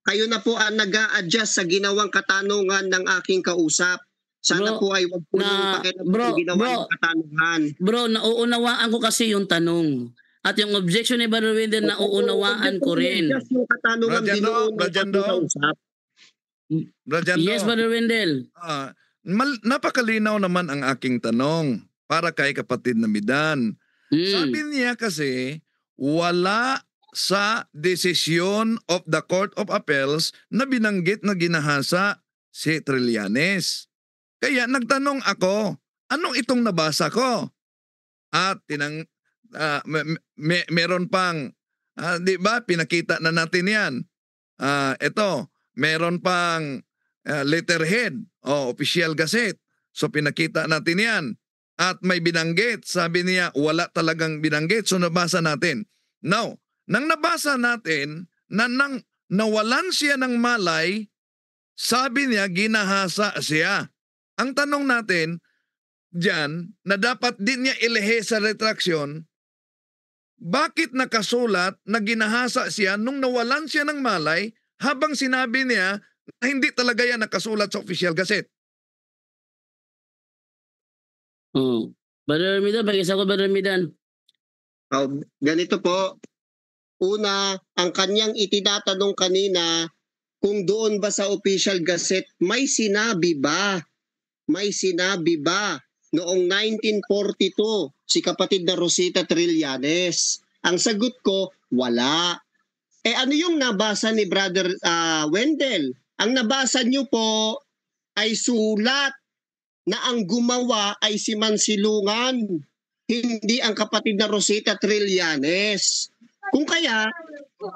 Kayo na po ang nag-a-adjust sa ginawang katanungan ng aking kausap. Sana po ay wag po niyong pakialaman ginawang katanungan. Bro, nauunawaan ko kasi yung tanong. At yung objection ni Brother Wendell, nauunawaan ko rin. Just yung katanungan dinuon ng aking kausap. Yes, Brother Wendell. Napakalinaw naman ang aking tanong para kay kapatid na Midan. Sabi niya kasi, wala sa desisyon of the Court of Appeals na binanggit na ginahasa si Trillanes. Kaya nagtanong ako, anong itong nabasa ko? At meron pang, di ba, pinakita na natin yan. Ito, meron pang letterhead o official gazette. So pinakita natin yan. At may binanggit, sabi niya, wala talagang binanggit. So nabasa natin. Now, nang nabasa natin na nawalan siya ng malay, sabi niya ginahasa siya. Ang tanong natin diyan na dapat din niya ilihe sa retraction, bakit nakasulat na ginahasa siya nung nawalan siya ng malay habang sinabi niya na hindi talaga yan nakasulat sa official gazette? Brother Midan, pag-isa ko Brother Midan. Ganito po. Una, ang kanyang itinatanong kanina, kung doon ba sa official gazette, may sinabi ba noong 1942 si kapatid na Rosita Trillanes? Ang sagot ko, wala. Ano yung nabasa ni Brother Wendell? Ang nabasa niyo po ay sulat na ang gumawa ay si Mansilungan, hindi ang kapatid na Rosita Trillanes. Kung kaya,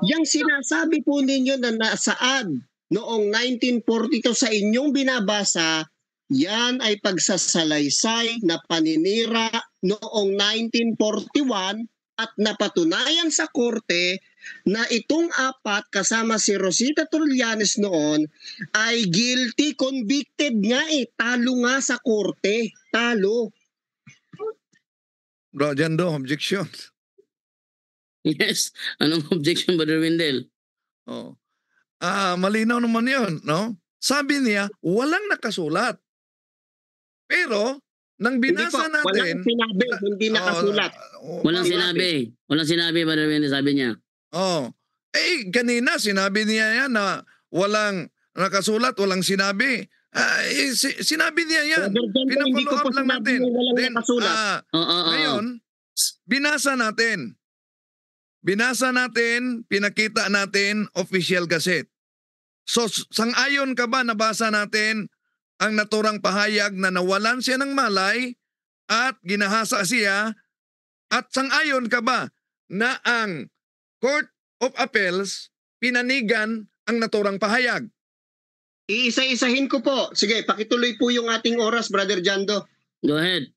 yung sinasabi po ninyo na nasaan noong 1942 sa inyong binabasa, yan ay pagsasalaysay na paninira noong 1941 at napatunayan sa korte na itong apat kasama si Rosita Trillanes noon ay guilty, convicted nga talo nga sa korte. Talo. Bro, Jando, objection. Yes. Anong objection, Brother Wendell? Malinaw naman yun, no? Sabi niya, walang nakasulat. Pero, nang binasa natin... Walang sinabi, hindi nakasulat. Walang sinabi, Brother Wendell, sabi niya. Kanina sinabi niya yan na walang nakasulat, walang sinabi. Sinabi niya yan. Pinafollow up lang natin. Then, ngayon, binasa natin, pinakita natin, official gazette. So, sang-ayon ka ba nabasa natin ang naturang pahayag na nawalan siya ng malay at ginahasa siya, at sang-ayon ka ba na ang Court of Appeals pinanigan ang naturang pahayag? Iisa-isahin ko po. Sige, pakituloy po yung ating oras, Brother Jando. Go ahead.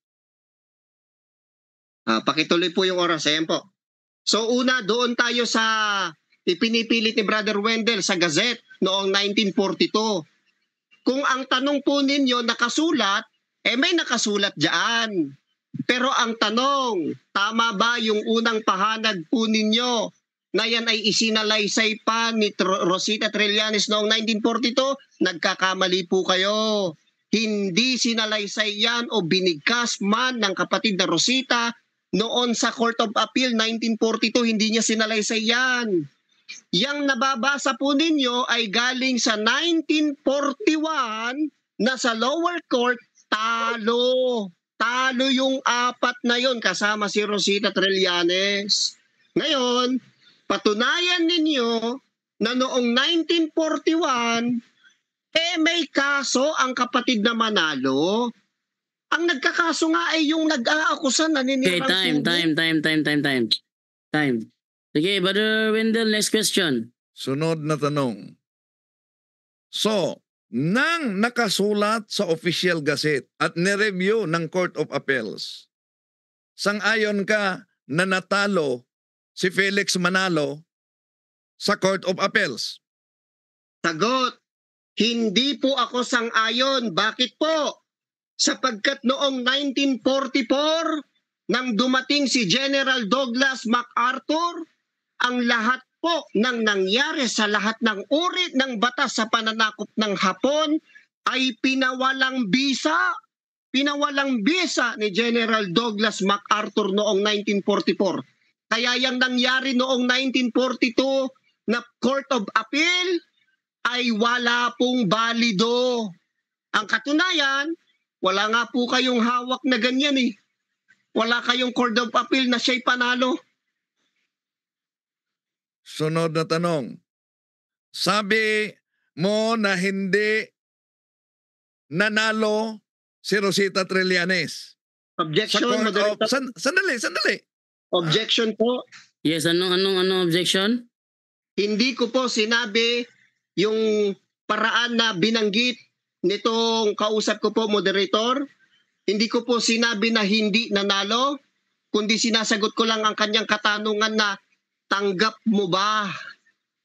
Pakituloy po yung oras. Ayan po. So una, doon tayo sa ipinipilit ni Brother Wendell sa Gazette noong 1942. Kung ang tanong po ninyo nakasulat, may nakasulat dyan. Pero ang tanong, tama ba yung unang pahanag po ninyo na yan ay isinalaysay pa ni Rosita Trillanes noong 1942? Nagkakamali po kayo. Hindi sinalaysay yan o binigkas man ng kapatid na Rosita noon sa Court of Appeal 1942. Hindi niya sinalaysay yan. Yang nababasa po ninyo ay galing sa 1941 na sa lower court, talo. Talo yung apat na yon kasama si Rosita Trillanes. Ngayon, patunayan ninyo na noong 1941, may kaso ang kapatid na Manalo. Ang nagkakaso nga ay yung nag-aakusa na Okay, ninirang time. Sige, Brother Wendell, next question. Sunod na tanong. So, nang nakasulat sa Official Gazette at nireview ng Court of Appeals, sang-ayon ka na natalo si Felix Manalo sa Court of Appeals? Sagot, hindi po ako sang-ayon. Bakit po? Sapagkat noong 1944, nang dumating si General Douglas MacArthur, ang lahat po ng nangyari sa lahat ng uri ng batas sa pananakop ng Hapon ay pinawalang bisa. Pinawalang bisa ni General Douglas MacArthur noong 1944. Kaya yung nangyari noong 1942 na Court of Appeal ay wala pong balido. Ang katunayan, wala nga po kayong hawak na ganyan eh. Wala kayong Court of Appeal na siya'y panalo. Sunod na tanong. Sabi mo na hindi nanalo si Rosita Trillanes sa Objection, Court of... Moderator. Sandali. Objection po. Yes, anong objection? Hindi ko po sinabi yung paraan na binanggit nitong kausap ko po, Moderator. Hindi ko po sinabi na hindi nanalo, kundi sinasagot ko lang ang kanyang katanungan na tanggap mo ba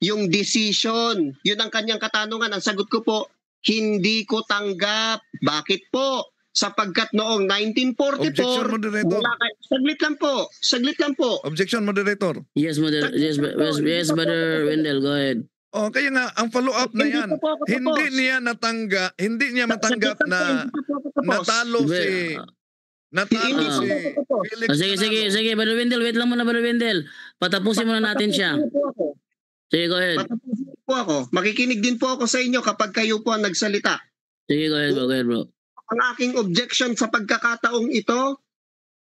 yung decision? Yun ang kanyang katanungan. Ang sagot ko po, hindi ko tanggap. Bakit po? Sapagkat noong 1944, Objection, Moderator. Saglit lang po. Objection, Moderator. Yes, Brother Wendell, go ahead. Oh, kaya nga, ang follow-up na yan, hindi niya matanggap na natalo si Felix Sige, Brother Wendell, wait lang muna, Brother Wendell. Patapusin muna natin siya. Sige, go ahead. Patapusin po ako. Makikinig din po ako sa inyo kapag kayo po ang nagsalita. Sige, go ahead, bro. Ang aking objection sa pagkakataong ito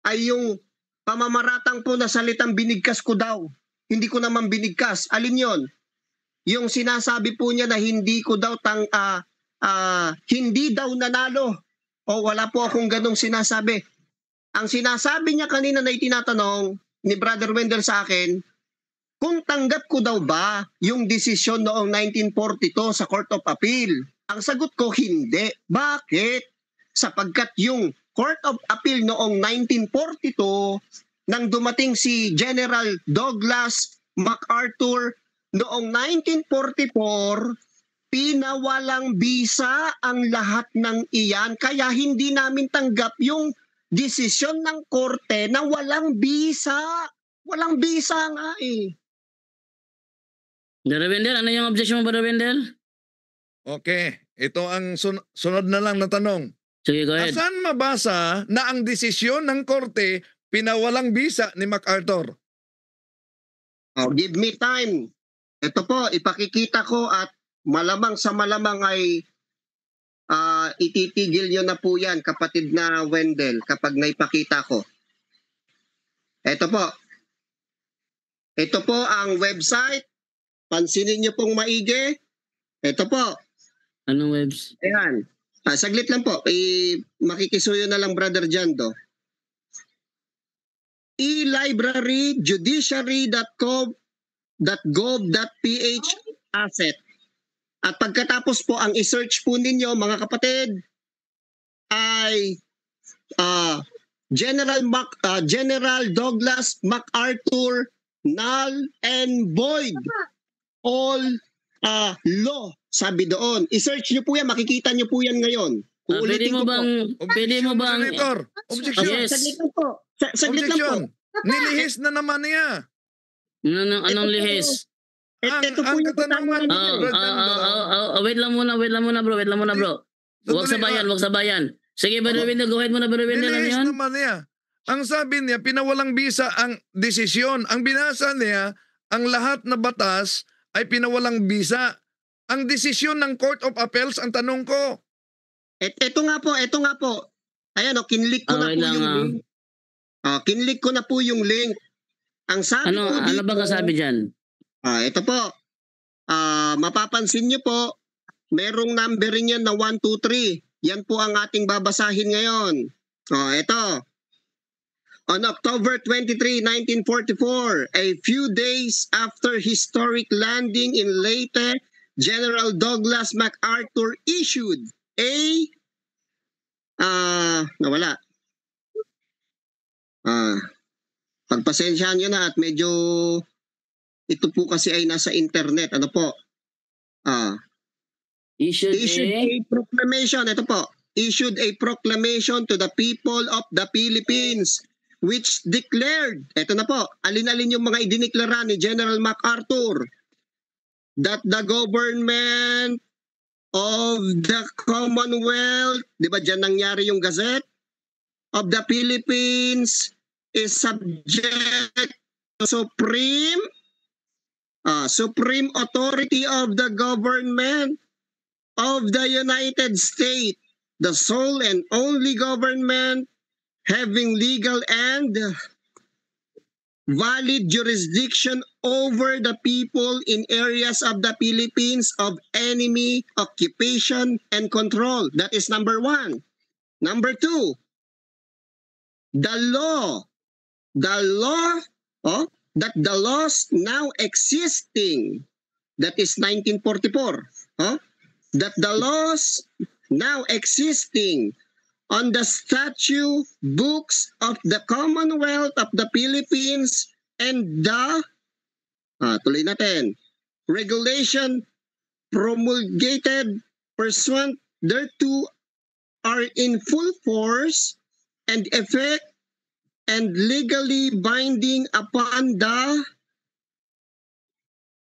ay yung pamamaratang po na salitang binigkas ko daw. Hindi ko naman binigkas. Alin yon? Yung sinasabi po niya na hindi ko daw hindi daw nanalo. O wala po akong ganong sinasabi. Ang sinasabi niya kanina na itinatanong ni Brother Wendell sa akin, kung tanggap ko daw ba yung desisyon noong 1942 sa Court of Appeal. Ang sagot ko, hindi. Bakit? Sapagkat yung Court of Appeal noong 1942, nang dumating si General Douglas MacArthur noong 1944, pinawalang bisa ang lahat ng iyan. Kaya hindi namin tanggap yung desisyon ng korte na walang bisa. Walang bisa nga eh. Brother Wendell, ano yung objection mo, Brother Wendell? Okay, ito ang sunod na lang na tanong. Sige, go ahead. Asan mabasa na ang desisyon ng korte pinawalang bisa ni MacArthur? Oh, give me time. Ito po, ipakikita ko at malamang sa malamang ay ititigil nyo na po yan, kapatid na Wendell, kapag naipakita ko. Ito po. Ito po ang website. Pansinin nyo pong maigi. Ito po. Anong webs? Ayan. Saglit lang po. Makikisuyo na lang Brother Jando. E-library judiciary.gov.ph asset. At pagkatapos po ang i-search po ninyo mga kapatid ay General Douglas MacArthur null and void all law, sabi doon. I-search nyo po yan, makikita nyo po yan ngayon. Pwede mo bang Senator. Objection. Yes. Saglit lang po. Saglit lang po. Objection. Nilihis na naman niya. anong lihis? Ito po ang yung katanungan katanungan. Brother Jando. Wait lang muna bro. Huwag sabayan. Sige, Brother Wendell, go ahead muna, Brother Wendell. Ano Nilihis yun? naman niya. Ang sabi niya, pinawalang bisa ang desisyon. Ang binasa niya, ang lahat na batas ay pinawalang bisa. Ang desisyon ng Court of Appeals, ang tanong ko. Ito nga po. Ayan, kinlik ko na wait po lang, yung link. Kinlik ko na po yung link. Ang sabi po Ano dito, ba kasabi dyan? ito po. Mapapansin niyo po, merong numbering yan na 1, 2, 3. Yan po ang ating babasahin ngayon. Ito. On October 23, 1944, a few days after historic landing in Leyte, General Douglas MacArthur issued a nawala. Pagpasensyahan nyo na at medyo ito po kasi ay nasa internet. Ano po? Issued Issued a proclamation. Ito po. Issued a proclamation to the people of the Philippines which declared, ito na po, alin-alin yung mga idineklara ni General MacArthur, that the government of the Commonwealth, di ba dyan nangyari yung Gazette, of the Philippines is subject to supreme authority of the government of the United States, the sole and only government having legal and valid jurisdiction over the people in areas of the Philippines of enemy occupation and control. That is number 1. Number 2, the law that the laws now existing, that is 1944, that the laws now existing on the statute books of the Commonwealth of the Philippines and the tuloy natin, regulation promulgated pursuant thereto are in full force and effect and legally binding upon the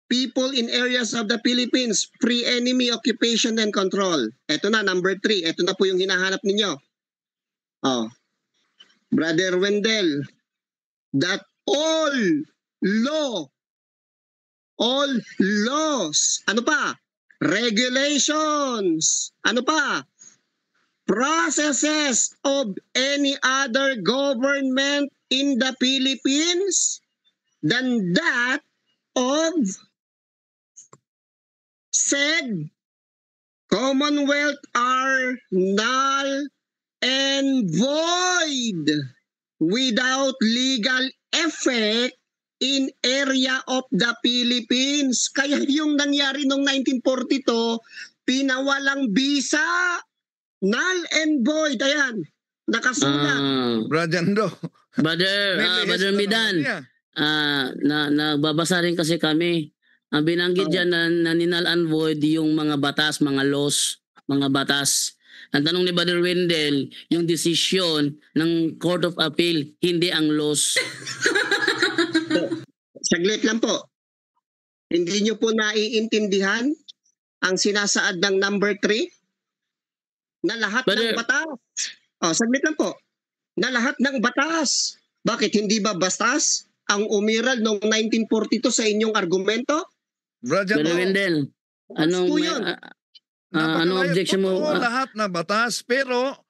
people in areas of the Philippines, free enemy occupation and control. Ito na, number 3. Ito na po yung hinahanap ninyo. Brother Wendell, that all laws, ano pa? Regulations, ano pa? Processes of any other government in the Philippines than that of said Commonwealth are null and void without legal effect in area of the Philippines. Kaya yung nangyari noong 1942, pinawalang bisa, null and void. Ayan, nakasulat. Brother Jando. Brother Midan, nagbabasa rin kasi kami. Ang binanggit dyan na null and void yung mga batas, mga laws, mga batas. Ang tanong ni Brother Wendell, yung desisyon ng Court of Appeal, hindi ang laws. Saglit lang po. Hindi nyo po naiintindihan ang sinasaad ng number 3? Na lahat ng batas. Saglit lang po. Na lahat ng batas. Bakit hindi ba bastas ang umiral noong 1942 sa inyong argumento? Brother Wendell, anong objection mo? Lahat na batas, pero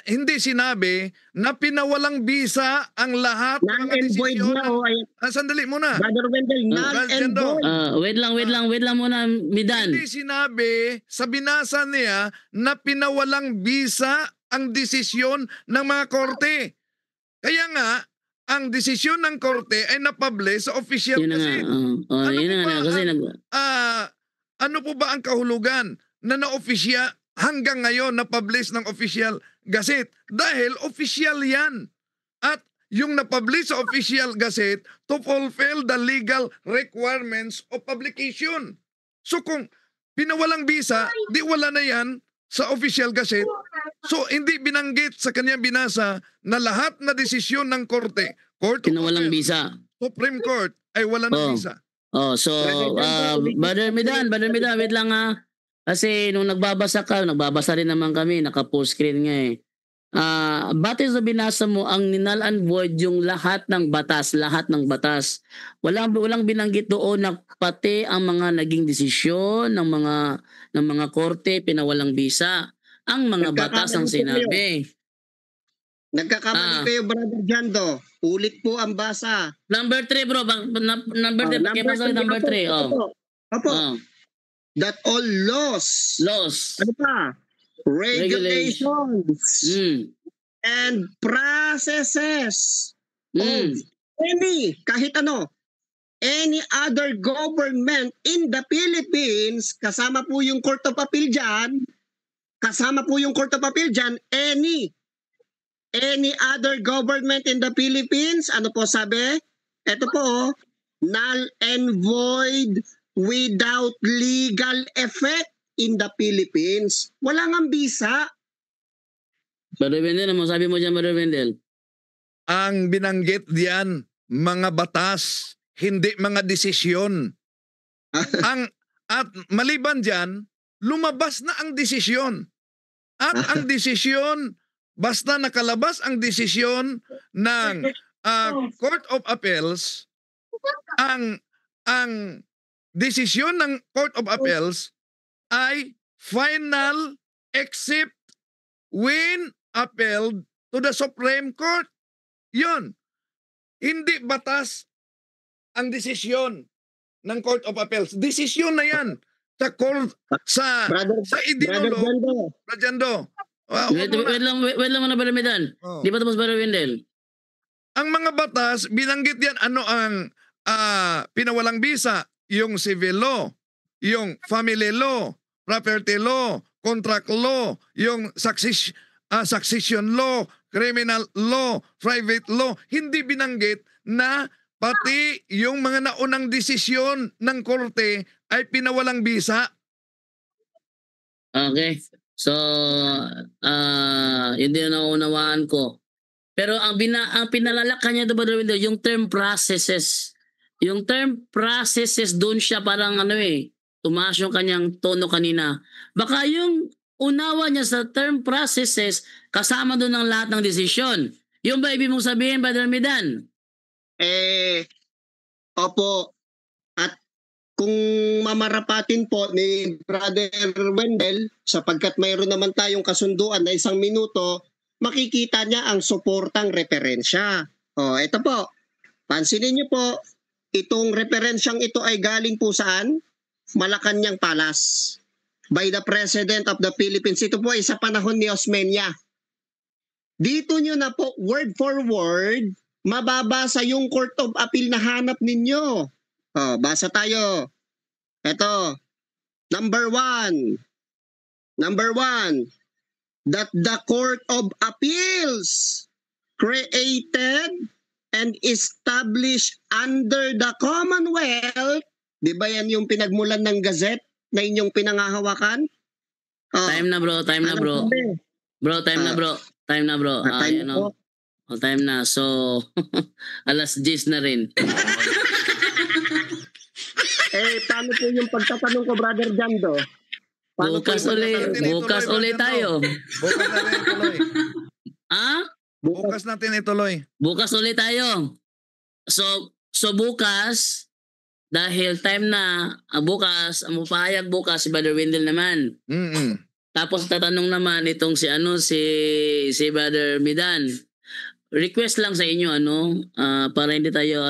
hindi sinabi na pinawalang bisa ang lahat ng Null mga and void desisyon. na o ay, Sandali muna. Brother Wendell, null Brother and Jando. void. Wait lang muna, Midan. Hindi sinabi sa binasa niya na pinawalang bisa ang desisyon ng mga korte. Kaya nga, ang desisyon ng korte ay napublish sa official Yun na nga. gazette. Ano Ano yun po na ba nga. Kasi Ano po ba ang kahulugan na na-official hanggang ngayon na-publish ng official gazette? Dahil official yan. At yung na-publish sa official gazette to fulfill the legal requirements of publication. So kung pinawalang bisa, di wala na yan sa official gazette. So hindi binanggit sa kanyang binasa na lahat na desisyon ng korte, Court of pinawalang Appeal, bisa. Supreme Court, ay wala ng Oh. bisa. So, President, Brother Midan, wait lang ha. Kasi nung nagbabasa rin naman kami, naka-post screen nga eh. Batay sa binasa mo, ang null and void yung lahat ng batas. Walang binanggit doon na pati ang mga naging desisyon ng mga korte pinawalang bisa. Ang mga batas ang sinabi. Nagkakamali kayo, Brother Jando. Ulit po ang basa. Number 3 bro, number 3, pakibasa number 3. Opo. That all laws, Laws. ano pa? Regulations and processes of kahit ano, any other government in the Philippines, kasama po yung Court of Appeal dyan, any other government in the Philippines, ano po sabi? Ito po, null and void without legal effect in the Philippines. Wala ngang bisa. Brother Wendell, ano sabi mo dyan, Brother Wendell? Ang binanggit diyan, mga batas, hindi mga desisyon. At maliban diyan, lumabas na ang desisyon. At ang desisyon, basta nakalabas ang desisyon ng Court of Appeals, ang desisyon ng Court of Appeals ay final except when appealed to the Supreme Court. Yun. Hindi batas ang desisyon ng Court of Appeals. Desisyon na yan sa court, sa idinolo. Brajando. Wait lang muna, Brother Midan. Di ba tapos, Brother Wendell? Ang mga batas, binanggit yan ano ang pinawalang bisa, yung civil law, yung family law, property law, contract law, yung succession law, criminal law, private law. Hindi binanggit na pati yung mga naunang desisyon ng korte ay pinawalang bisa. Okay. So, hindi na naunawaan ko. Pero ang pinalalak niya doon, Brother Wendell, yung term processes. Yung term processes, doon siya parang tumaas yung kanyang tono kanina. Baka yung unawa niya sa term processes, kasama doon ang lahat ng desisyon. Yung ba ibig mong sabihin, Brother Midan? Opo. At kung mamarapatin po ni Brother Wendell, sapagkat mayroon naman tayong kasunduan na 1 minuto, makikita niya ang suportang referensya. Ito po. Pansinin niyo po, itong referensyang ito ay galing po saan? Malacanang Palace. By the President of the Philippines. Ito po ay sa panahon ni Osmeña. Dito nyo na po, word for word, mababasa yung Court of Appeal na hanap ninyo. Basa tayo. Ito. Number one, that the Court of Appeals created and established under the Commonwealth. Di ba yan yung pinagmulan ng Gazette na inyong pinangahawakan? Time na bro. Time na bro. Time na. So, alas 10 na rin. Paano po yung pagtatanong ko, Brother Jando? Bukas ulit tayo. Bukas natin ituloy. Bukas natin ituloy. Bukas ulit tayo. So bukas, dahil time na, bukas, ang mapahayag bukas si Brother Wendell naman. Tapos tatanong naman itong si si Brother Midan. Request lang sa inyo para hindi tayo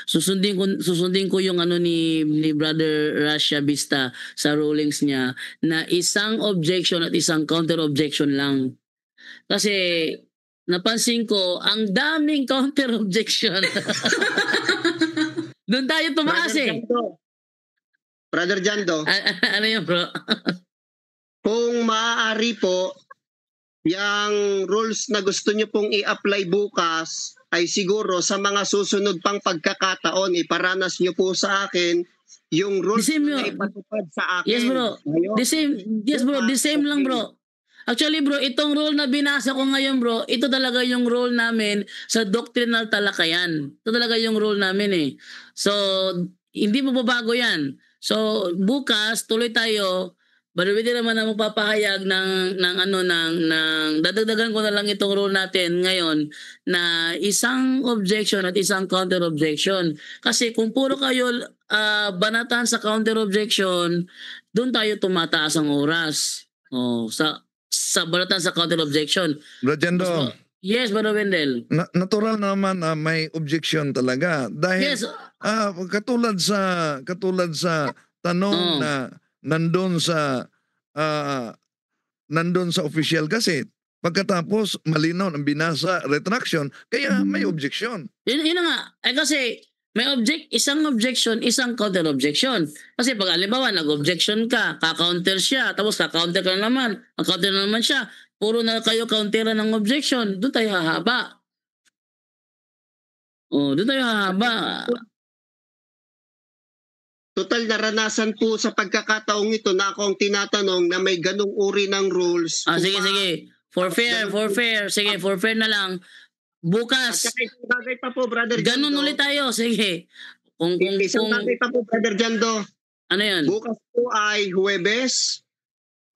susundin ko yung ni Brother Russia Vista sa rulings niya na isang objection at isang counter objection lang. Kasi napansin ko ang daming counter objection. Doon tayo tumaas eh. Brother Jando, Ano yun, bro? kung maaari po, yung rules na gusto nyo pong i-apply bukas ay siguro sa mga susunod pang pagkakataon, iparanas nyo po sa akin yung rules The same na yun. ipatupad sa akin. Yes, bro. Ngayon, The same lang, bro. Actually, bro, itong rule na binasa ko ngayon, bro, ito talaga yung rule namin sa doctrinal talakayan. Ito talaga yung rule namin eh. So, hindi mababago yan. So, bukas, tuloy tayo. But hindi naman na magpapahayag ng dadagdagan ko na lang itong rule natin ngayon na isang objection at isang counter objection. Kasi kung puro kayo banatan sa counter objection, doon tayo tumataas ang oras. Sa banatan sa counter objection. Rajendo, Yes, Brother Wendell. natural naman may objection talaga dahil Yes. katulad sa tanong na nandun sa official gazette, pagkatapos malinaw ang binasa retraction, kaya may objection. Yun na nga. Kasi may isang objection, isang counter objection. Kasi pag halimbawa nag-objection ka, ka-counter siya, tapos ka-counter ka na naman, ka-counter na naman siya, puro na kayo counteran ng objection, doon tayo hahaba. Doon tayo hahaba. total naranasan po sa pagkakataong ito na ako ang tinatanong na may ganung uri ng rules. Sige. For fair. Sige, for fair na lang. At Bukas, saka isang bagay pa po, Brother ganun Jando. ulit tayo. Sige. Isang bagay pa po, Brother Jando. Ano yan? Bukas po ay Huwebes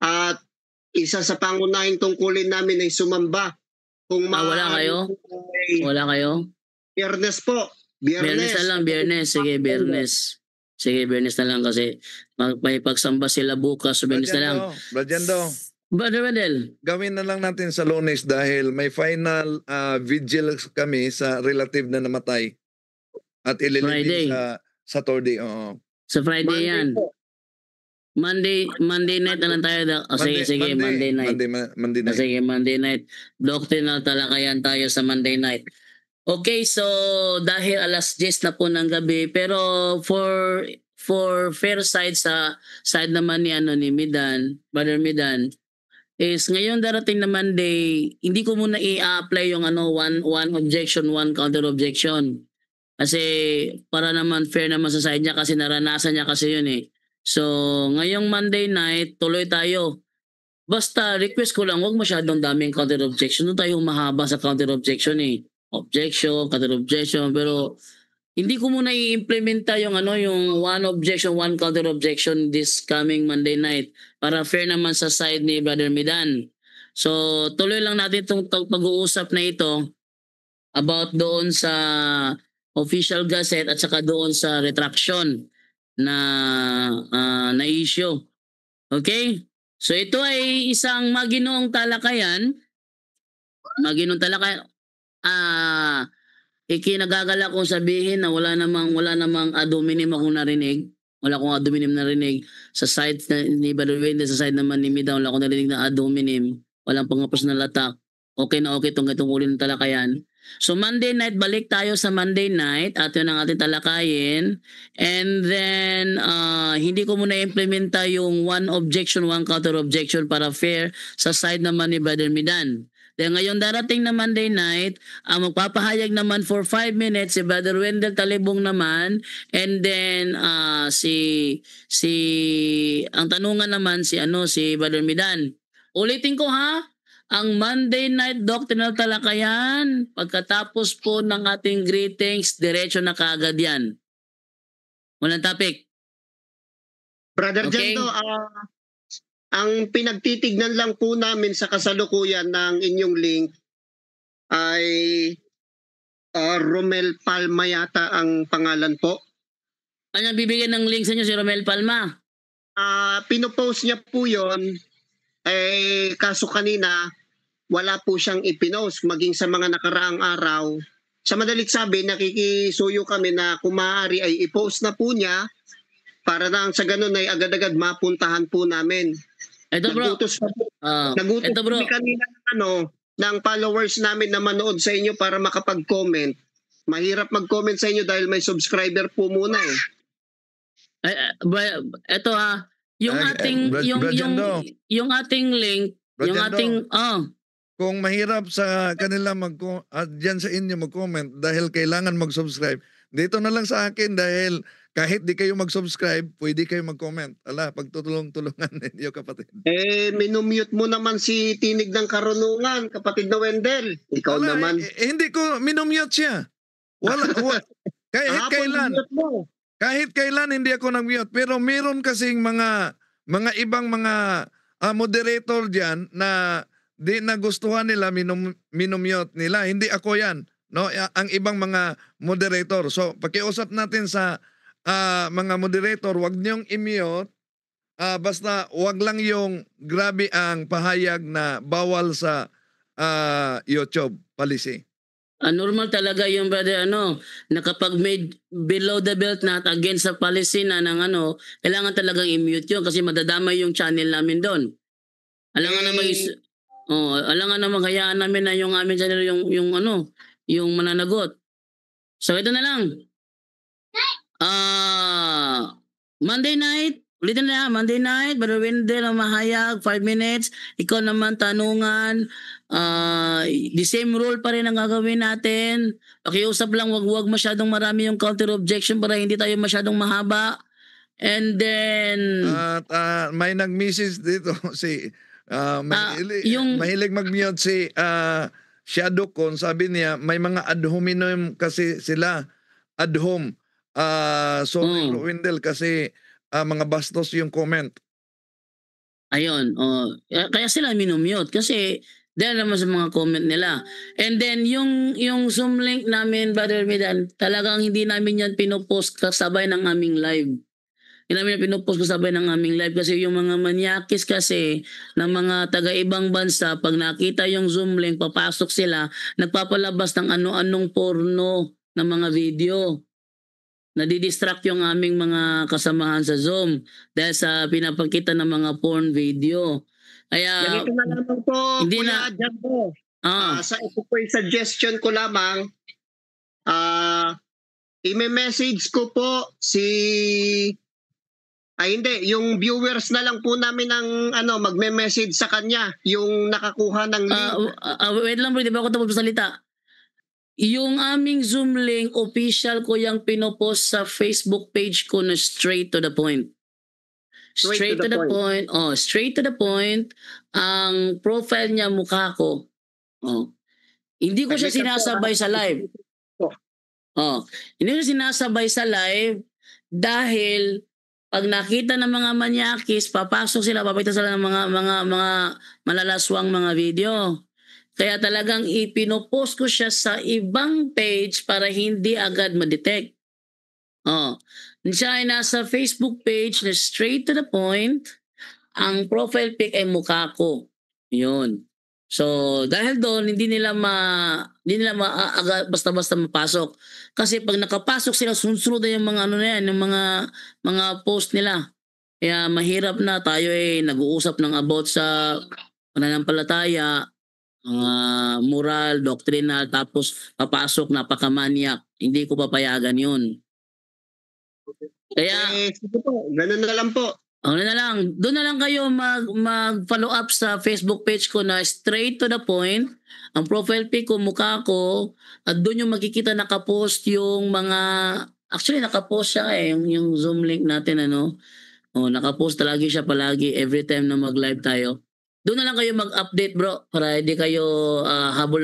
at isa sa pangunahing tungkulin namin ay sumamba. Kung Wala kayo? ay Wala kayo? Biyernes po. Biyernes na lang, Biyernes. Sige, Biyernes. Sige, Biyernes na lang kasi may pagsamba sila bukas. So, Biyernes na lang. Rajendo, Brother Wendell. gawin na lang natin sa Lunes dahil may final vigil kami sa relative na namatay. At Friday. ililibing sa Saturday. Oo. Sa Friday yan. po. Monday night na lang tayo. Sige, Monday night. Monday night. Sige, Monday night. Doctrinal talakayan tayo sa Monday night. Okay, so dahil alas 10 na po ng gabi, pero for fair side sa side naman ni Midan, Brother Midan, is ngayon darating na Monday, hindi ko muna i-apply yung one objection, one counter objection. Kasi para naman fair naman sa side niya kasi naranasan niya kasi yun eh. So, ngayong Monday night, tuloy tayo. Basta request ko lang, huwag masyadong daming counter objection. Doon tayo mahaba sa counter objection eh. Objection, counter objection, pero hindi ko muna i-implementa yung yung one objection, one counter objection this coming Monday night para fair naman sa side ni Brother Midan. So, tuloy lang natin itong pag-uusap na ito about doon sa official gazette at saka doon sa retraction na issue. Okay? So, ito ay isang maginoong talakayan. Maginong talakayan. Ikinagagala kong sabihin na wala namang ad hominem akong narinig. Wala akong ad hominem narinig. Sa side ni Brother Wendell, sa side naman ni Mida, wala akong narinig na ad hominem. Walang pang-personal attack. Okay na okay itong uli ng talakayan. So Monday night, balik tayo sa Monday night at yun ang ating talakayin. And then, hindi ko muna implementa yung one objection, one counter objection para fair sa side naman ni Brother Midan. Then ngayon darating na Monday night, magpapahayag naman for 5 minutes si Brother Wendell Talibong naman, and then ang tanungan naman si Brother Midan. Ulitin ko ha, ang Monday night doctrinal talakayan, pagkatapos po ng ating greetings, diretso na kaagad yan. Walang topic. Brother Okay. Jando, ang pinagtitignan lang po namin sa kasalukuyan ng inyong link ay Romel Palma yata ang pangalan po. Ano bibigyan ng link sa inyo si Romel Palma? Pinopost niya po yon kaso kanina, wala po siyang ipinost maging sa mga nakaraang araw. Sa madalit sabi, nakikisuyo kami na kung maaari ay i-post na po niya para na sa ganun ay agad-agad mapuntahan po namin. Ito bro. Nagutos Ito bro. kami kanina ng followers namin na manood sa inyo para makapag-comment. Mahirap mag-comment sa inyo dahil may subscriber po muna eh. Ito yung ating yung ating link, yung ating kung mahirap sa kanila diyan sa inyo mag-comment dahil kailangan mag-subscribe, dito na lang sa akin dahil kahit di kayo mag-subscribe, pwede kayo mag-comment. Pagtutulong-tulungan ninyo, kapatid. Minumute mo naman si Tinig ng Karunungan, kapatid na Wendell. Ikaw naman. Hindi ko minumute siya. Kahit kailan hindi ako nag-mute. Pero meron kasing mga ibang mga moderator diyan na di nagustuhan nila minumute nila. Hindi ako yan. No? Ang ibang mga moderator. So, pakiusap natin sa mga moderator, wag niyong i-mute. Basta wag lang yung grabe ang pahayag na bawal sa YouTube policy. Normal talaga yung brother na kapag made below the belt na against sa policy na ng kailangan talagang i-mute yun kasi madadamay yung channel namin doon. Alangan naman hayaan namin na yung aming channel yung mananagot. So ito na lang. Monday night, ulitin na Monday night, Brother Wendell ang mahayag, 5 minutes. Ikaw naman tanungan. The same rule pa rin ang gagawin natin. Pakiusap lang, wag masyadong marami yung counter objection para hindi tayo masyadong mahaba. And then may nag-message dito si mahilig mag-mute si Shadow Con. Sabi niya may mga ad hominem kasi sila, ad hom. Wendell kasi mga bastos yung comment. Ayun, kaya sila minumute kasi dahil naman sa mga comment nila. And then yung Zoom link namin, Brother Midan, talagang hindi namin yan pinopost kasabay ng aming live. Hindi namin yan pinopost kasabay ng aming live kasi yung mga manyakis kasi ng mga taga-ibang bansa, pag nakita yung Zoom link, papasok sila, nagpapalabas ng ano-anong porno ng mga video. Nadidistract yung aming mga kasamahan sa Zoom dahil sa pinapakita ng mga porn video. Kaya ganito na lamang po, hindi Kuya Jambo. Sa ito po yung suggestion ko lamang, i-message ko po yung viewers na lang po namin ng magme-message sa kanya, yung nakakuha ng link. Wait lang bro, di ba ako tapos salita? Yung aming Zoom link, official ko yung pinopost sa Facebook page ko na straight to the point. Straight to the point. Straight to the point. Ang profile niya mukha ko. Hindi ko siya sinasabay sa live. Hindi ko siya sinasabay sa live dahil pag nakita ng mga manyakis, papasok sila, papakita sila ng mga malalaswang mga video. Kaya talagang ipinopost ko siya sa ibang page para hindi agad ma-detect. Siya ay nasa Facebook page na straight to the point. Ang profile pic ay mukha ko. Yun. So, dahil doon, hindi nila basta-basta mapasok. Kasi pag nakapasok sila, sunod na yung mga yung mga post nila. Kaya mahirap na tayo nag-uusap ng about sa pananampalataya, moral, doctrinal, tapos papasok napakamanyak. Hindi ko papayagan yun. Kaya sige po, ganun na lang po. Doon na lang kayo mag-follow up sa Facebook page ko na straight to the point. Ang profile pic ko, mukha ko, at doon yung makikita nakapost yung mga, actually nakapost siya yung Zoom link natin nakapost palagi every time na mag-live tayo. Doon na lang kayo mag-update bro para hindi kayo habol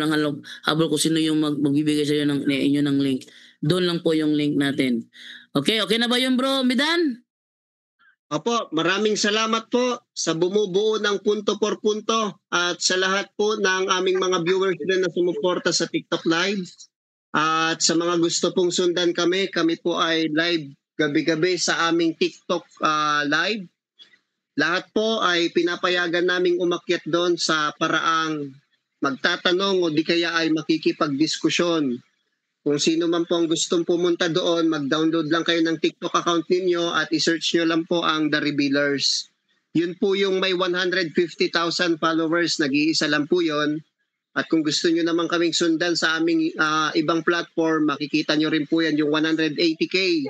kung sino yung magbibigay sa inyo ng link. Doon lang po yung link natin. Okay na ba yun bro Midan? Opo, maraming salamat po sa bumubuo ng punto por punto at sa lahat po ng aming mga viewers din na sumuporta sa TikTok Live. At sa mga gusto pong sundan kami po ay live gabi-gabi sa aming TikTok Live. Lahat po ay pinapayagan naming umakyat doon sa paraang magtatanong o di kaya ay makikipagdiskusyon. Kung sino man po ang gustong pumunta doon, mag-download lang kayo ng TikTok account ninyo at i-search nyo lang po ang The Revealers. Yun po yung may 150,000 followers, nag-iisa lang po yun. At kung gusto nyo naman kaming sundan sa aming ibang platform, makikita nyo rin po yan yung 180k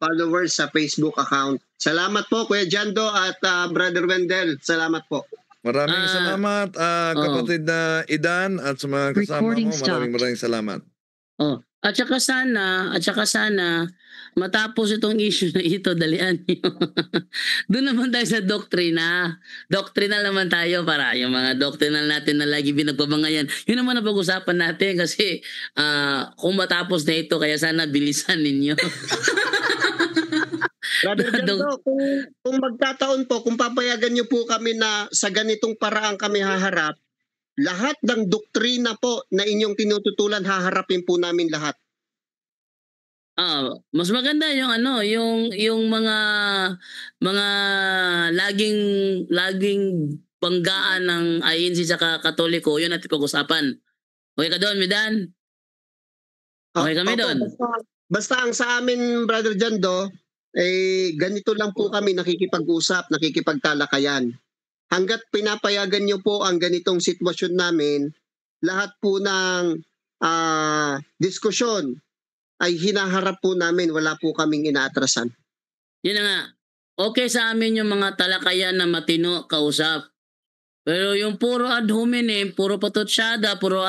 followers sa Facebook account. Salamat po Kuya Jando at Brother Wendell. Salamat po. Maraming salamat, kapatid na Idan at sa mga kasama Recording mo. stopped. Maraming salamat. Oh. At saka sana matapos itong issue na ito, dalian niyo. Doon naman tayo sa doktrina. Doctrinal naman tayo para yung mga doctrinal natin na lagi binagbabangayan. Yun naman ang pag-usapan natin kasi kung matapos na ito, kaya sana bilisan ninyo. Brother Jando, kung magkataon po, kung papayagan niyo po kami na sa ganitong paraan kami haharap, lahat ng doktrina po na inyong tinututulan, haharapin po namin lahat. Mas maganda yung yung mga laging banggaan ng INC sa Katoliko, yun natin pag-usapan. Okay ka doon, Midan? Okay kami Opo, doon. Basta ang sa amin, Brother Jando, ganito lang po kami nakikipag-usap, nakikipagtalakayan. Hanggat pinapayagan niyo po ang ganitong sitwasyon namin, lahat po ng diskusyon ay hinaharap po namin, wala po kaming inaatrasan. Yun na nga. Okay sa amin yung mga talakayan na matino kausap. Pero yung puro ad hominem, puro patotsyada, puro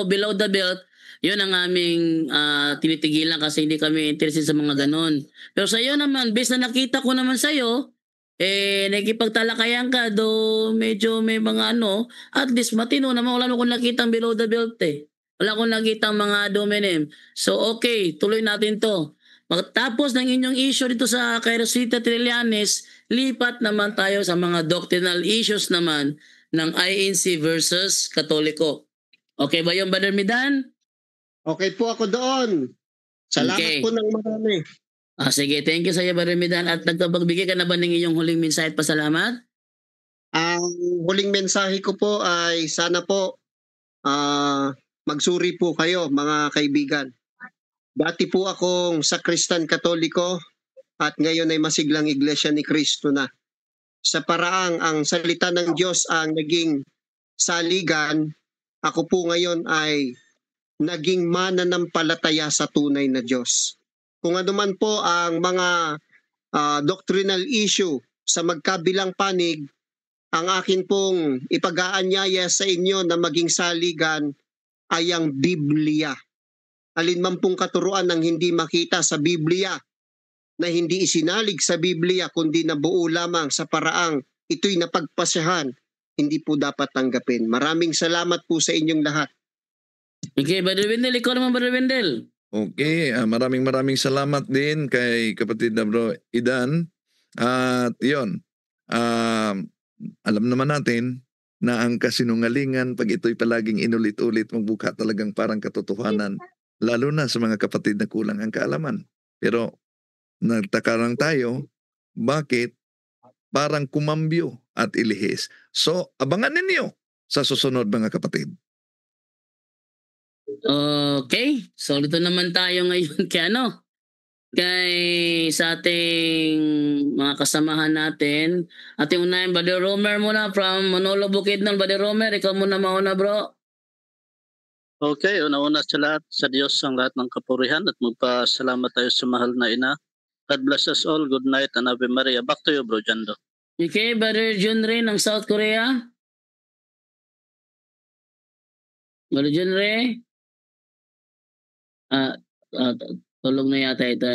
below the belt, yun ang aming tinitigilan kasi hindi kami interested sa mga ganon. Pero sa iyo naman, based na nakita ko naman sa iyo, nakikipagtalakayan ka, do medyo may mga at least matino naman, wala akong nakitang below the belt Wala akong nakitang mga dominem. So okay, tuloy natin to. Pagkatapos ng inyong issue dito sa kay Rosita Trillanes, lipat naman tayo sa mga doctrinal issues naman ng INC versus Katoliko. Okay ba yung Brother Midan? Okay po ako doon. Salamat Okay. po ng marami. Sige, thank you sa iyo, Brother Midan. At nagpagbigay ka na ba ng iyong huling mensahe at pasalamat? Ang huling mensahe ko po ay sana po magsuri po kayo mga kaibigan. Dati po akong sakristan Katoliko at ngayon ay masiglang Iglesia ni Cristo na. Sa paraang ang salita ng Diyos ang naging saligan, ako po ngayon ay naging mananampalataya sa tunay na Diyos. Kung ano man po ang mga doctrinal issue sa magkabilang panig, ang akin pong ipag-aanyaya sa inyo na maging saligan ay ang Biblia. Alinman pong katuruan ng hindi makita sa Biblia, na hindi isinalig sa Biblia, kundi nabuo lamang sa paraang ito'y napagpasyahan, hindi po dapat tanggapin. Maraming salamat po sa inyong lahat. Okay, Brother Wendell, ikaw naman, Brother Wendell. Okay, maraming salamat din kay kapatid na bro Idan. At yun, alam naman natin na ang kasinungalingan, pag ito'y palaging inulit-ulit, magbuka talagang parang katotohanan, lalo na sa mga kapatid na kulang ang kaalaman. Pero nagtaka lang tayo, bakit parang kumambyo at ilihis? So, abangan ninyo sa susunod mga kapatid. Okay, so dito naman tayo ngayon kay sa ating mga kasamahan natin. Ating unahin, Brother Romer muna from Manolo Bukidnon. Brother Romer, ikaw muna mauna, bro. Okay, una-una sa lahat, sa Diyos ang lahat ng kapurihan at magpasalamat tayo sa mahal na ina. God bless us all. Good night and Ave Maria. Back to you, Bro Jando. Okay, Brother John Ray ng South Korea. Brother John Ray. Tulog na yata ito.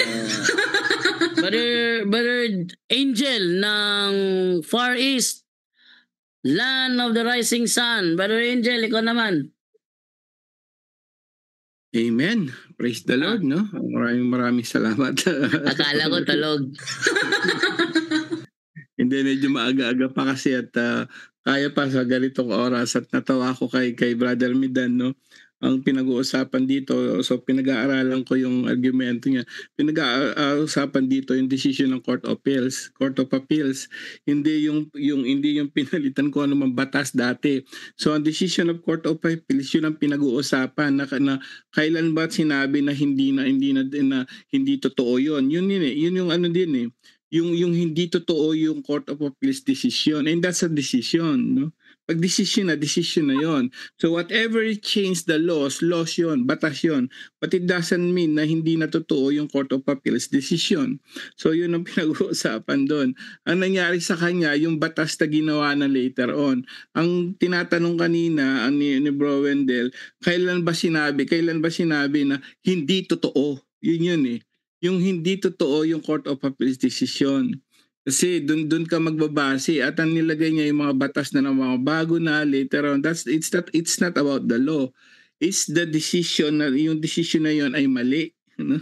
Brother Angel ng Far East, Land of the Rising Sun. Brother Angel, ikaw naman. Amen. Praise the Lord, no? Maraming salamat. Akala ko tulog. Hindi, medyo maaga-aga pa kasi at kaya pa sa ganitong oras at natawa ko kay Brother Midan, no? ang pinag-uusapan dito. So pinag-aaralan ko yung argumento niya. Pinag-uusapan dito yung decision ng Court of Appeals. Hindi yung pinalitan ko ano mang batas dati. So ang decision of Court of Appeals yun ang pinag-uusapan na kailan ba sinabi na hindi totoo yun. Yun yung ano din eh. Yung hindi totoo yung Court of Appeals decision, and that's a decision, no? Pag decision na yon. So whatever change the laws yon, batas yon, but it doesn't mean na hindi na totoo yung Court of Appeals decision. So yun ang pinag-uusapan doon. Ang nangyari sa kanya, yung batas na ginawa na later on. Ang tinatanong kanina ni Bro Wendell, kailan ba sinabi na hindi totoo? Yun eh. Yung hindi totoo yung Court of Appeals decision. Kasi doon ka magbabase at ang nilagay niya yung mga batas na ng mga bago na later on. It's not about the law. It's the decision na yung decision na yon ay mali. No?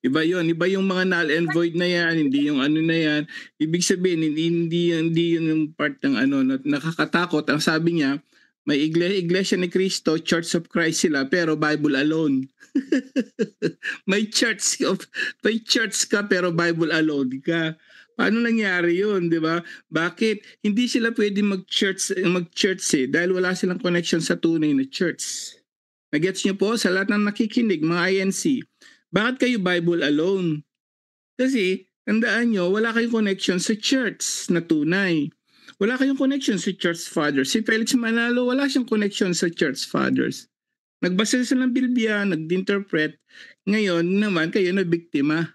Iba yung mga null and void na yan, hindi yung ano na yan. Ibig sabihin hindi yun yung part ng ano nakakatakot. Ang sabi niya, may iglesia ni Cristo, Church of Christ sila, pero Bible alone. may church ka pero Bible alone ka. Paano nangyari yun, di ba? Bakit? Hindi sila pwede mag-church dahil wala silang connection sa tunay na church. Nagets niyo po sa lahat ng nakikinig, mga INC. Bakit kayo Bible alone? Kasi, tandaan nyo, wala kayong connection sa church na tunay. Wala kayong connection sa church fathers. Si Felix Manalo, wala siyang connection sa church fathers. Nagbasa sila ng Biblia, nag-interpret. Ngayon naman, kayo na biktima.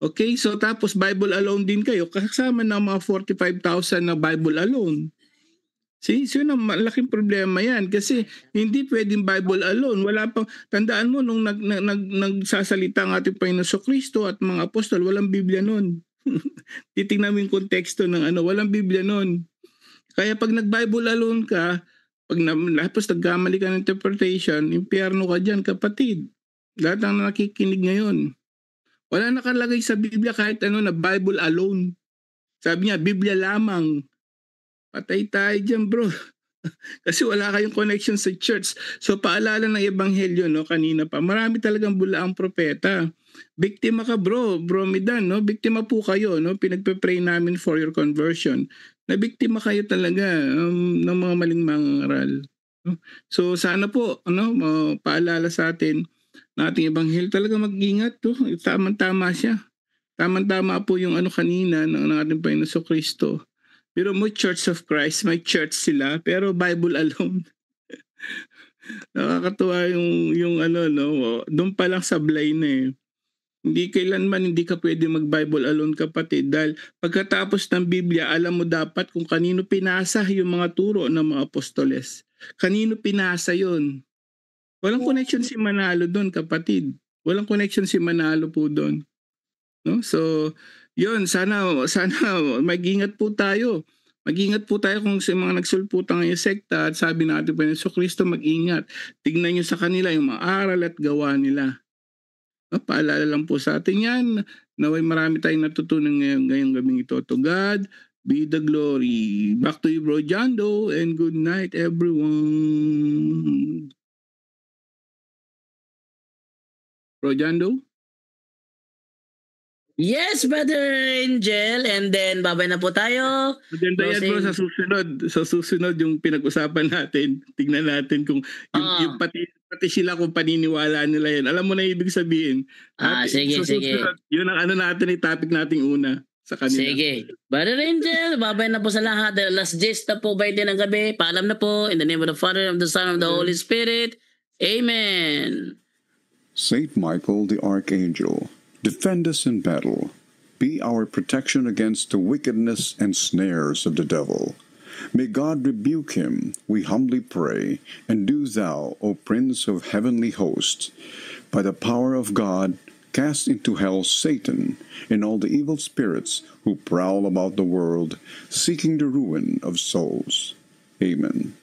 Okay, so tapos Bible alone din kayo, kasama ng mga 45,000 na Bible alone. See, so yun ang malaking problema yan kasi hindi pwedeng Bible alone. Wala pang, tandaan mo nung nagsasalita ang ating Panginoon Kristo at mga apostol, walang Biblia nun. Titingnan mo yung konteksto ng walang Biblia nun. Kaya pag nag-Bible alone ka, pag tapos nagkamali ka ng interpretation, impyerno ka dyan, kapatid. Lahat ang nakikinig ngayon. Wala nakalagay sa Biblia kahit na Bible alone. Sabi niya, Biblia lamang. Patay tayo dyan, bro. Kasi wala kayong connection sa church. So paalala ng ebanghelyo kanina pa. Marami talagang bulaang propeta. Biktima ka, bro Midan, biktima po kayo, pinagpe-pray namin for your conversion. Na biktima kayo talaga ng mga maling mangaral. So sana po paalala sa atin nating ebanghelyo talaga mag-ingat Tama-tama siya. Tama-tama po yung kanina ng ating Panginoon Kristo. Pero mo Church of Christ, may church sila pero Bible alone. Nakakatuwa yung doon pa lang sablay na eh. Hindi ka pwede mag-Bible alone, kapatid, dahil pagkatapos ng Biblia, alam mo dapat kung kanino pinasa yung mga turo ng mga apostoles. Kanino pinasa yun? Walang connection si Manalo doon, kapatid. Walang connection si Manalo po doon. No? So, yun, sana mag-ingat po tayo. Mag-ingat po tayo kung sa mga nagsulputan ng sekta at sabi natin pa so Kristo mag-ingat. Tignan nyo sa kanila yung mga aral at gawa nila. No? Paalala lang po sa atin yan. Naway marami tayong natutunan ngayong gabing ito. To God be the glory. Back to you, Bro Jando, and good night, everyone. Bro Jando? Yes, Brother Angel. And then, babay na po tayo. Maganda yan, bro, sa susunod. Sa susunod yung pinag-usapan natin. Tingnan natin kung yung pati sila kung paniniwala nila yan. Alam mo na ibig sabihin. Sige. Yun ang natin, topic nating una sa kanila. Sige. Brother Angel, babay na po sa lahat. Last gist na po, 20 ng gabi. Paalam na po. In the name of the Father, of the Son, of the Holy Spirit. Amen. Saint Michael the Archangel, defend us in battle. Be our protection against the wickedness and snares of the devil. May God rebuke him, we humbly pray, and do thou, O Prince of heavenly hosts, by the power of God, cast into hell Satan and all the evil spirits who prowl about the world, seeking the ruin of souls. Amen.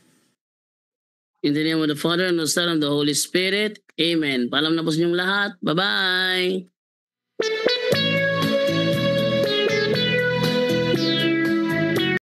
In the name of the Father, and the Son, and the Holy Spirit. Amen. Paalam na po sa inyong lahat. Bye-bye.